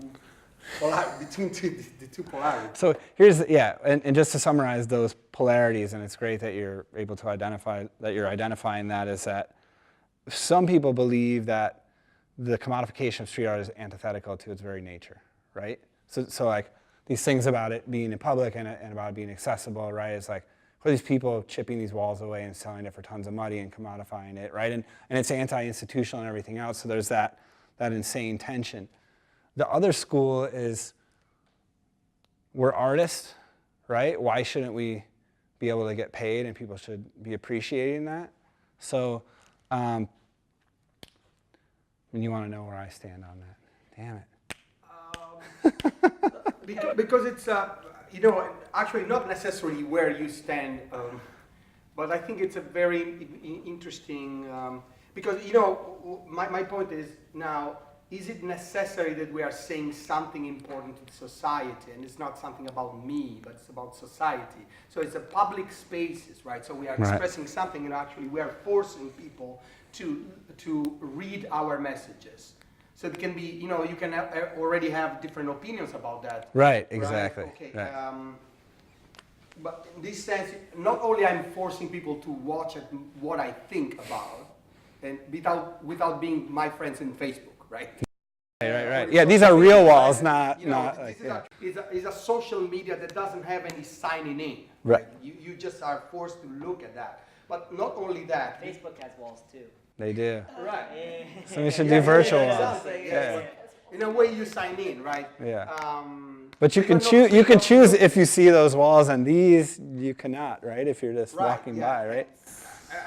between the two polarities? So here's, and just to summarize those polarities, and it's great that you're able to identify, that you're identifying that, is that some people believe that the commodification of street art is antithetical to its very nature, right? So like these things about it being in public and about it being accessible, right? It's like, what are these people chipping these walls away and selling it for tons of money and commodifying it, right? And it's anti-institutional and everything else, so there's that insane tension. The other school is, we're artists, right? Why shouldn't we be able to get paid, and people should be appreciating that? So, and you want to know where I stand on that. Damn it. Because it's, actually not necessarily where you stand, but I think it's a very interesting, because, my point is now, is it necessary that we are saying something important to society? And it's not something about me, but it's about society. So it's a public spaces, right? So we are expressing something, and actually we are forcing people to read our messages. So it can be, you can already have different opinions about that. Right, exactly. Right? Okay. Right. But in this sense, not only I'm forcing people to watch what I think about, and without being my friends in Facebook. Right. Right. Yeah, these are real walls, not like, It's a social media that doesn't have any signing in. Right. You just are forced to look at that. But not only that. Facebook has walls too. They do. Right. So we should do virtual walls. Yeah. In a way, you sign in, right? Yeah. But you can choose. You can choose if you see those walls, and these you cannot, right? If you're just walking by, right?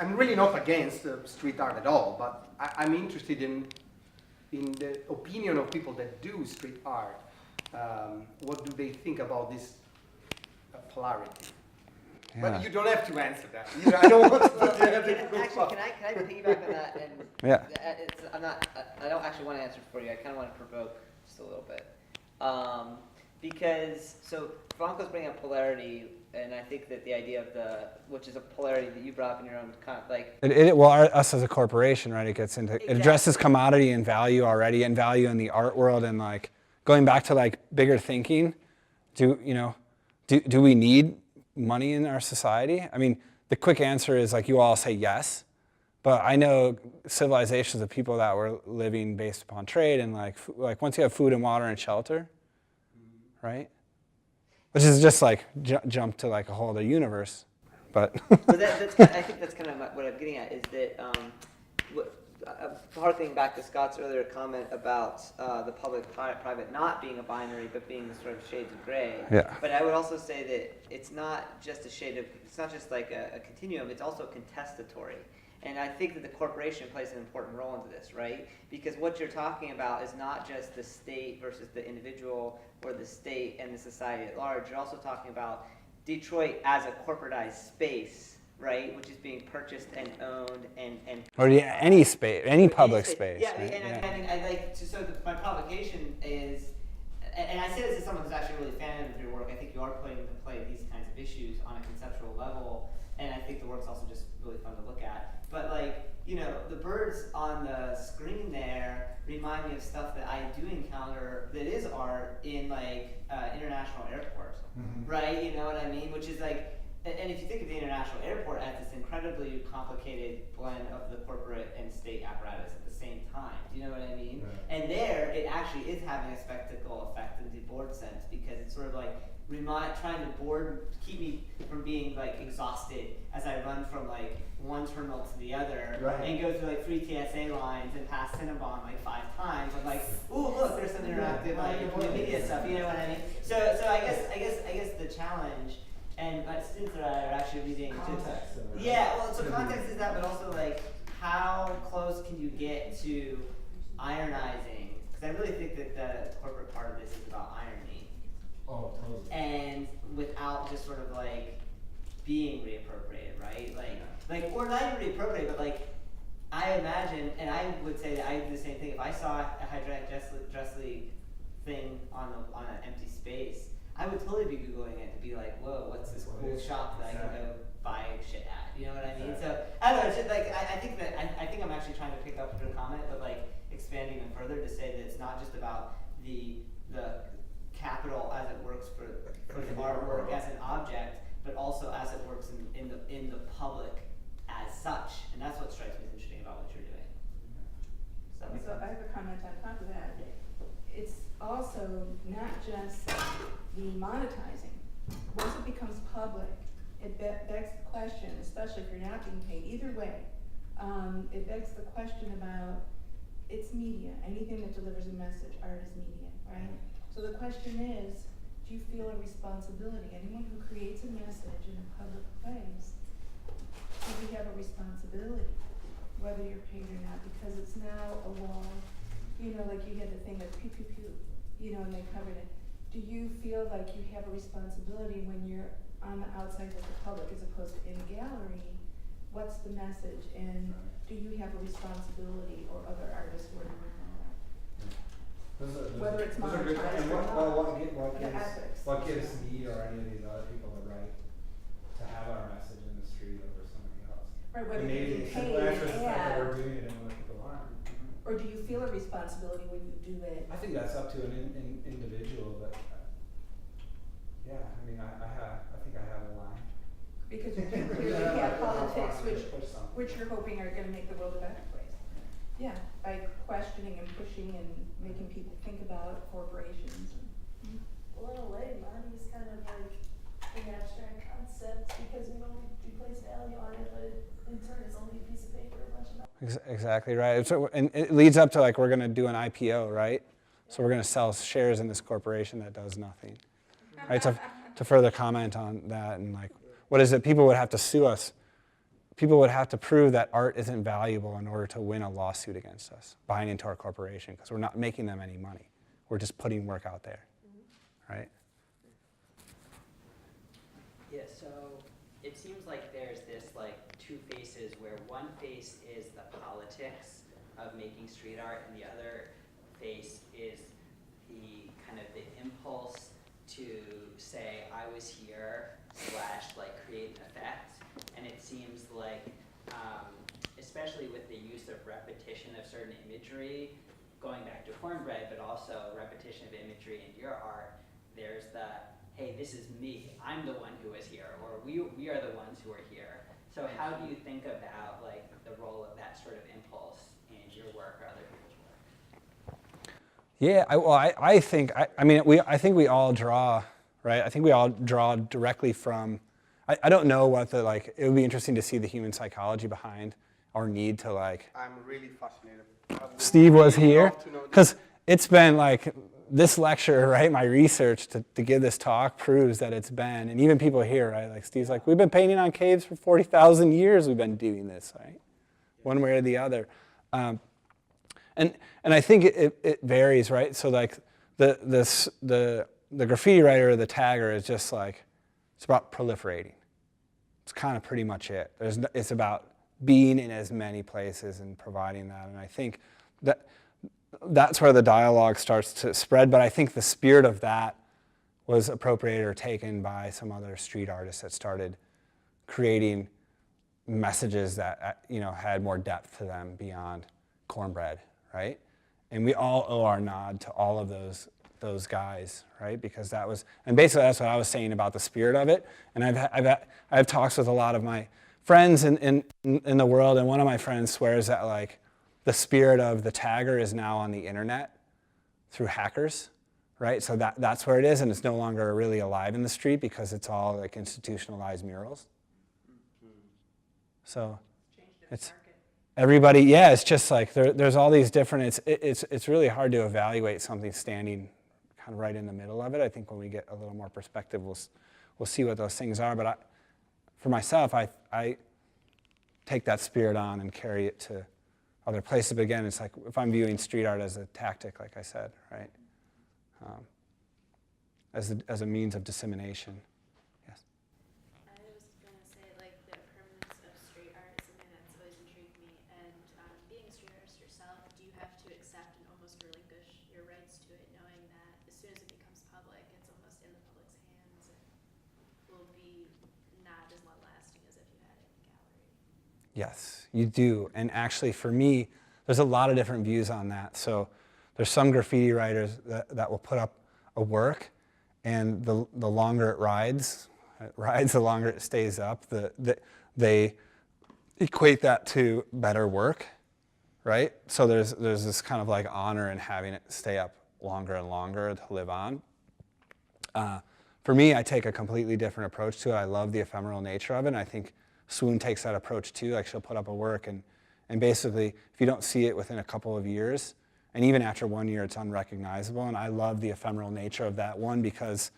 I'm really not against street art at all, but I'm interested in the opinion of people that do street art. What do they think about this polarity? Yeah. But you don't have to answer that. I don't want to put you in a difficult spot. Can I piggyback on that? And I don't actually want to answer for you. I kind of want to provoke just a little bit. Because, so Franco's bringing up polarity, and I think that the idea of which is a polarity that you brought up in your own like. Us as a corporation, right? It gets into, it addresses commodity and value already, and value in the art world, and like going back to like bigger thinking. Do we need money in our society? I mean, the quick answer is like you all say yes, but I know civilizations of people that were living based upon trade, and like once you have food and water and shelter, right? Which is just like jump to like a whole other universe, but. But I think that's kind of what I'm getting at, is that harkening back to Scott's earlier comment about the public-private not being a binary, but being sort of shades of gray. Yeah. But I would also say that it's not just it's not just like a continuum, it's also contestatory. And I think that the corporation plays an important role into this, right? Because what you're talking about is not just the state versus the individual, or the state and the society at large. You're also talking about Detroit as a corporatized space, right? Which is being purchased and owned and or any space, any public space. Yeah, right? and I like so my provocation is, and I say this as someone who's actually really fan of your work. I think you are putting into play these kinds of issues on a conceptual level, and I think the work's also just really fun to look at. But like, the birds on the screen there remind me of stuff that I do encounter that is art in like international airports, right? You know what I mean? Which is like, and if you think of the international airport as this incredibly complicated blend of the corporate and state apparatus at the same time, do you know what I mean? Right. And there, it actually is having a spectacle effect in the board sense, because it's sort of like trying to keep me from being like exhausted as I run from like one terminal to the other, and go through like 3 TSA lines and pass Cinnabon like 5 times. I'm like, ooh, look, there's some interactive like media stuff. You know what I mean? So I guess the challenge, and my students that are actually reading. Context. So context is that, but also like how close can you get to ironizing? Because I really think that the corporate part of this is about irony. Oh, totally. And without just sort of like being reappropriated, right? Or not even reappropriated, but like I imagine, and I would say that I do the same thing. If I saw a hydraulic Dressley thing on an empty space, I would totally be Googling it to be like, whoa, what's this cool shop that I can go buy shit at? You know what I mean? So I don't know. It's just like I think kind of pick up your comment, but like expanding it further to say that it's not just about the capital as it works for the artwork as an object, but also as it works in the public as such, and that's what strikes me as interesting about what you're doing. Does that make So sense? I have a comment on top of that. It's also not just the monetizing. Once it becomes public, it begs the question, especially if you're not being paid, either way, it begs the question about it's media. Anything that delivers a message, art is media, right? So the question is, do you feel a responsibility? Anyone who creates a message in a public place, do we have a responsibility, whether you're paid or not? Because it's now a wall, you know, like you had the thing like pew pew pew, you know, and they covered it. Do you feel like you have a responsibility when you're on the outside of the public as opposed to in a gallery? What's the message, and do you have a responsibility, or other artists who are doing that? Whether it's monetized or not, the ethics. What gives me or any of these other people the right to have our message in the street over somebody else? Right, whether And maybe you the pay simple answer is the fact that an we're ad, doing it and other people aren't. or do you feel a responsibility when you do it? I think that's up to an individual, but yeah, I mean, I think I have a line. Because you do clearly have politics, which you're hoping are gonna make the world a better place. Yeah, by questioning and pushing and making people think about corporations. Well, in a way, money is kind of like an abstract concept because we don't place value on it, but in turn it's only a piece of paper, a bunch of numbers. Exactly right. So, and it leads up to like we're going to do an IPO, right? So we're going to sell shares in this corporation that does nothing, right? To further comment on that, and like, what is it? People would have to sue us. People would have to prove that art isn't valuable in order to win a lawsuit against us, buying into our corporation, because we're not making them any money. We're just putting work out there, right? Yeah, so it seems like there's this like two faces where one face is the politics of making street art and the other face is the kind of the impulse to say I was here / like create an effect. And it seems like, especially with the use of repetition of certain imagery, going back to Cornbread, but also repetition of imagery in your art, there's the, hey, this is me, I'm the one who is here, or we are the ones who are here. So how do you think about like the role of that sort of impulse in your work or other people's work? Yeah, I think we all draw, right? I think we all draw directly from, I don't know what the, like, it would be interesting to see the human psychology behind our need to like. I'm really fascinated. Steve was here, because it's been like, this lecture, right, my research to give this talk proves that it's been, and even people here, right, like Steve's like, we've been painting on caves for 40,000 years, we've been doing this, right? One way or the other. And I think it varies, right? So like the graffiti writer or the tagger is just like, it's about proliferating. It's kind of pretty much it. It's about being in as many places and providing that. And I think that's where the dialogue starts to spread. But I think the spirit of that was appropriated or taken by some other street artists that started creating messages that had more depth to them beyond Cornbread, right? And we all owe our nod to all of those guys, right? Because that was, and basically that's what I was saying about the spirit of it. And I have talks with a lot of my friends in the world, and one of my friends swears that like the spirit of the tagger is now on the internet through hackers, right? So that's where it is, and it's no longer really alive in the street because it's all like institutionalized murals. So it's everybody, yeah, it's just like there's all these different, it's really hard to evaluate something standing kind of right in the middle of it. I think when we get a little more perspective, we'll see what those things are. But for myself, I take that spirit on and carry it to other places. But again, it's like if I'm viewing street art as a tactic, like I said, right? As a means of dissemination. Yes. I was going to say, like, the permanence of street art is something that's always intrigued me. And being a street artist yourself, do you have to accept and almost relinquish your rights to it, knowing that as soon as it becomes public, it's almost in the public's hands and will be not as long lasting as if you had it in a gallery? Yes, you do. And actually, for me, there's a lot of different views on that. So there's some graffiti writers that will put up a work, and the longer it rides, the longer it stays up. They equate that to better work, right? So there's this kind of like honor in having it stay up longer and longer to live on. For me, I take a completely different approach to it. I love the ephemeral nature of it, and I think Swoon takes that approach too. Like, she'll put up a work, and basically, if you don't see it within a couple of years, and even after 1 year, it's unrecognizable. And I love the ephemeral nature of that one because,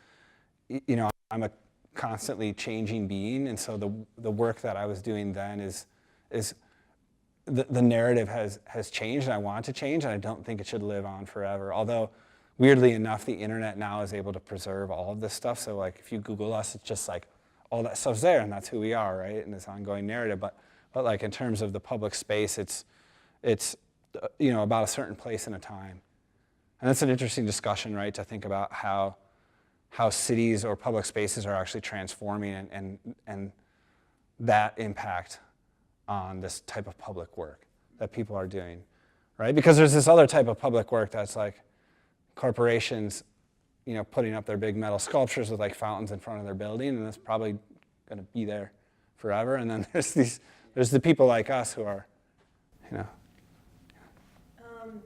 you know, I'm a constantly changing being, and so the work that I was doing then is the narrative has changed, and I want it to change, and I don't think it should live on forever. Although, weirdly enough, the internet now is able to preserve all of this stuff. So like, if you Google us, it's just like all that stuff's there, and that's who we are, right? And this ongoing narrative. But like, in terms of the public space, it's you know, about a certain place and a time. And that's an interesting discussion, right? To think about how cities or public spaces are actually transforming, and that impact on this type of public work that people are doing, right? Because there's this other type of public work that's like corporations, you know, putting up their big metal sculptures with like fountains in front of their building, and that's probably going to be there forever. And then there's the people like us who are, you know.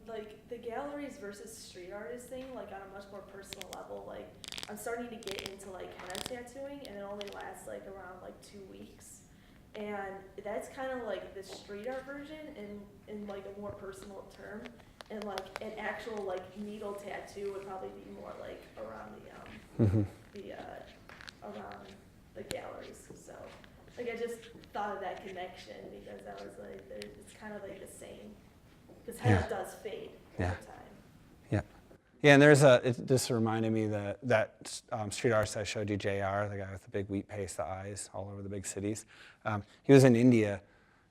Like the galleries versus street artist thing, like on a much more personal level, like I'm starting to get into like henna tattooing, and it only lasts like around like 2 weeks. And that's kind of like the street art version in like a more personal term. And like an actual like needle tattoo would probably be more like around around the galleries. So like I just thought of that connection because I was like, it's kind of like the same. Because henna does fade over time. Yeah, and it just reminded me that street artist I showed you, JR, the guy with the big wheat paste, the eyes all over the big cities. He was in India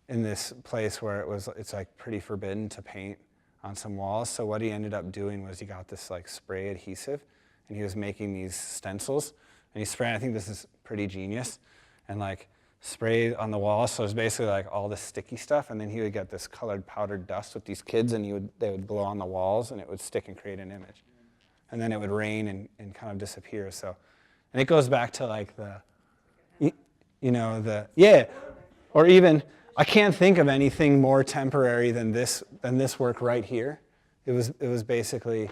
in this place where it's like pretty forbidden to paint on some walls. So what he ended up doing was he got this like spray adhesive, and he was making these stencils, and he sprayed, I think this is pretty genius, and like sprayed on the wall. So it was basically like all this sticky stuff, and then he would get this colored powdered dust with these kids, and they would blow on the walls, and it would stick and create an image. And then it would rain and kind of disappear. So, and it goes back to like or even, I can't think of anything more temporary than this work right here. It was basically,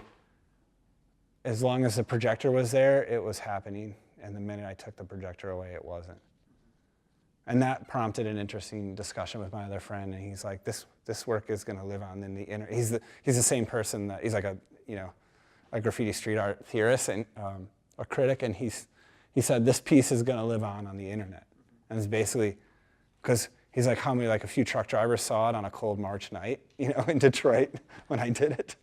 as long as the projector was there, it was happening, and the minute I took the projector away, it wasn't. And that prompted an interesting discussion with my other friend, and he's like, this work is going to live on in the internet. He's the same person that, he's like a graffiti street art theorist and a critic, and he said this piece is going to live on the internet. And it's basically, because he's like, how many, like a few truck drivers saw it on a cold March night, you know, in Detroit when I did it.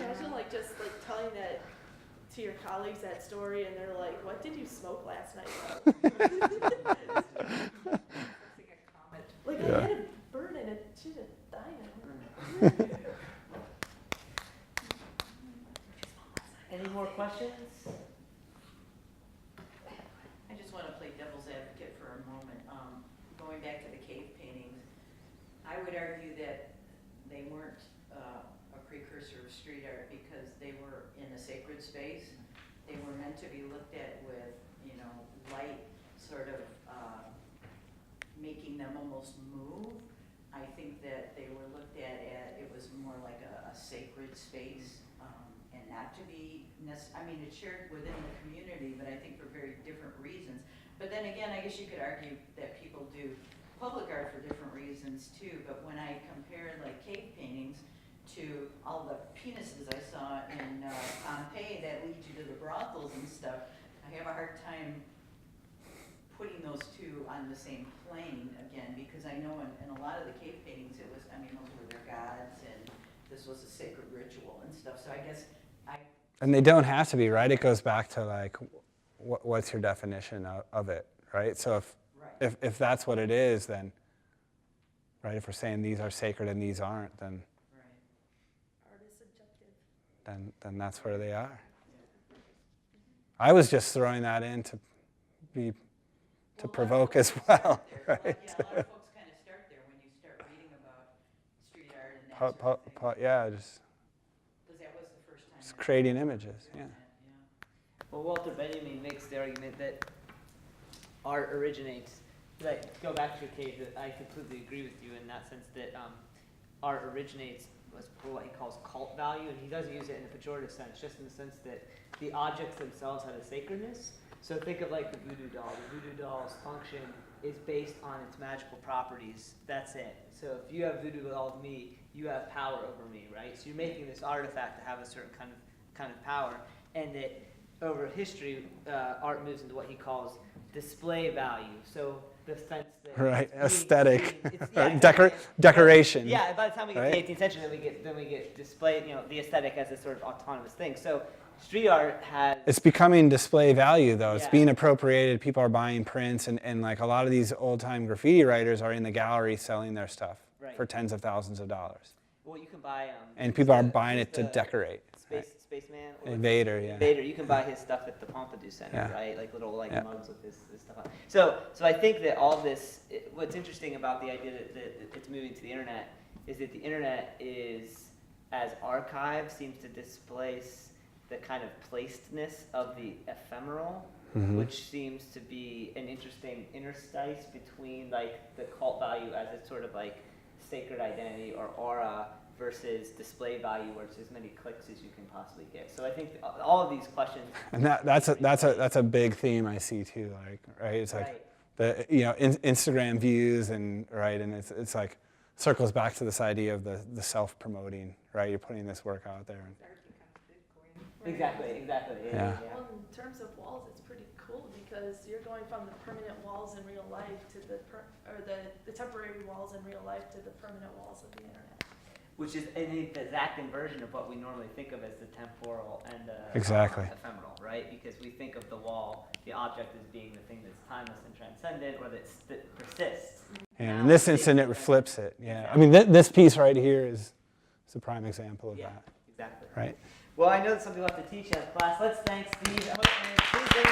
Imagine like just like telling that to your colleagues, that story, and they're like, what did you smoke last night? Like, I had a burn in it, she's a dynamite. Any more questions? I just want to play devil's advocate for a moment. Going back to the cave paintings, I would argue that they weren't a precursor of street art because they were in a sacred space. They were meant to be looked at with, you know, light sort of making them almost move. I think that they were looked at it was more like a sacred space, and not to be I mean, it's shared within the community, but I think for very different reasons. But then again, I guess you could argue that people do public art for different reasons too. But when I compare like cave paintings to all the penises I saw in Pompeii that lead you to the brothels and stuff, I have a hard time putting those two on the same plane again, because I know in a lot of the cave paintings it was, I mean, those were their gods and this was a sacred ritual and stuff. So I guess and they don't have to be, right? It goes back to like, what's your definition of it, right? So if that's what it is, then, right, if we're saying these are sacred and these aren't, then Art is subjective. Then that's where they are. I was just throwing that in to provoke as well, right? Yeah, a lot of folks kind of start there when you yeah, just Because that was the first time. Just creating images, yeah. Well, Walter Benjamin makes the argument that art originates, like, go back to your case, that I completely agree with you in that sense that art originates for what he calls cult value, and he doesn't use it in a pejorative sense, just in the sense that the objects themselves have a sacredness. So think of like the voodoo doll. The voodoo doll's function is based on its magical properties. That's it. So if you have voodoo doll of me, you have power over me, right? So you're making this artifact to have a certain kind of power, and that over history, art moves into what he calls display value. So the sense that Right, it's aesthetic, yeah, exactly. decoration. Yeah, by the time we get right? to the 18th century, then we get display, the aesthetic as a sort of autonomous thing. So street art has. It's becoming display value, though. It's Yeah. being appropriated. People are buying prints, and like a lot of these old-time graffiti writers are in the gallery selling their stuff Right. for tens of thousands of dollars. Well, you can buy. And people are who's buying who's it to the decorate. Spaceman. Invader, yeah. Invader. You can buy his stuff at the Pompidou Center, Yeah. right? Like little Yeah. mugs with his stuff on. So I think that all this. What's interesting about the idea that it's moving to the internet is that the internet is, as archive, seems to displace the kind of placedness of the ephemeral, which seems to be an interesting interstice between like the cult value as its sort of like sacred identity or aura versus display value, where it's as many clicks as you can possibly get. So I think all of these questions. And that's a big theme I see too. Like, right? It's like Right. the Instagram views and right, and it's like circles back to this idea of the self-promoting. Right? You're putting this work out there. And, Exactly. Yeah. Well, in terms of walls, it's pretty cool because you're going from the permanent walls in real life to the temporary walls in real life to the permanent walls of the internet. Which is an exact inversion of what we normally think of as the temporal and the Exactly. ephemeral, right? Because we think of the wall, the object, as being the thing that's timeless and transcendent, or that persists. And Now in this it's instant, it different. flips it. Yeah. I mean, this piece right here is a prime example of Yeah, that. exactly. Right. Well, I know that some people have to teach in class. Let's thank Steve. Please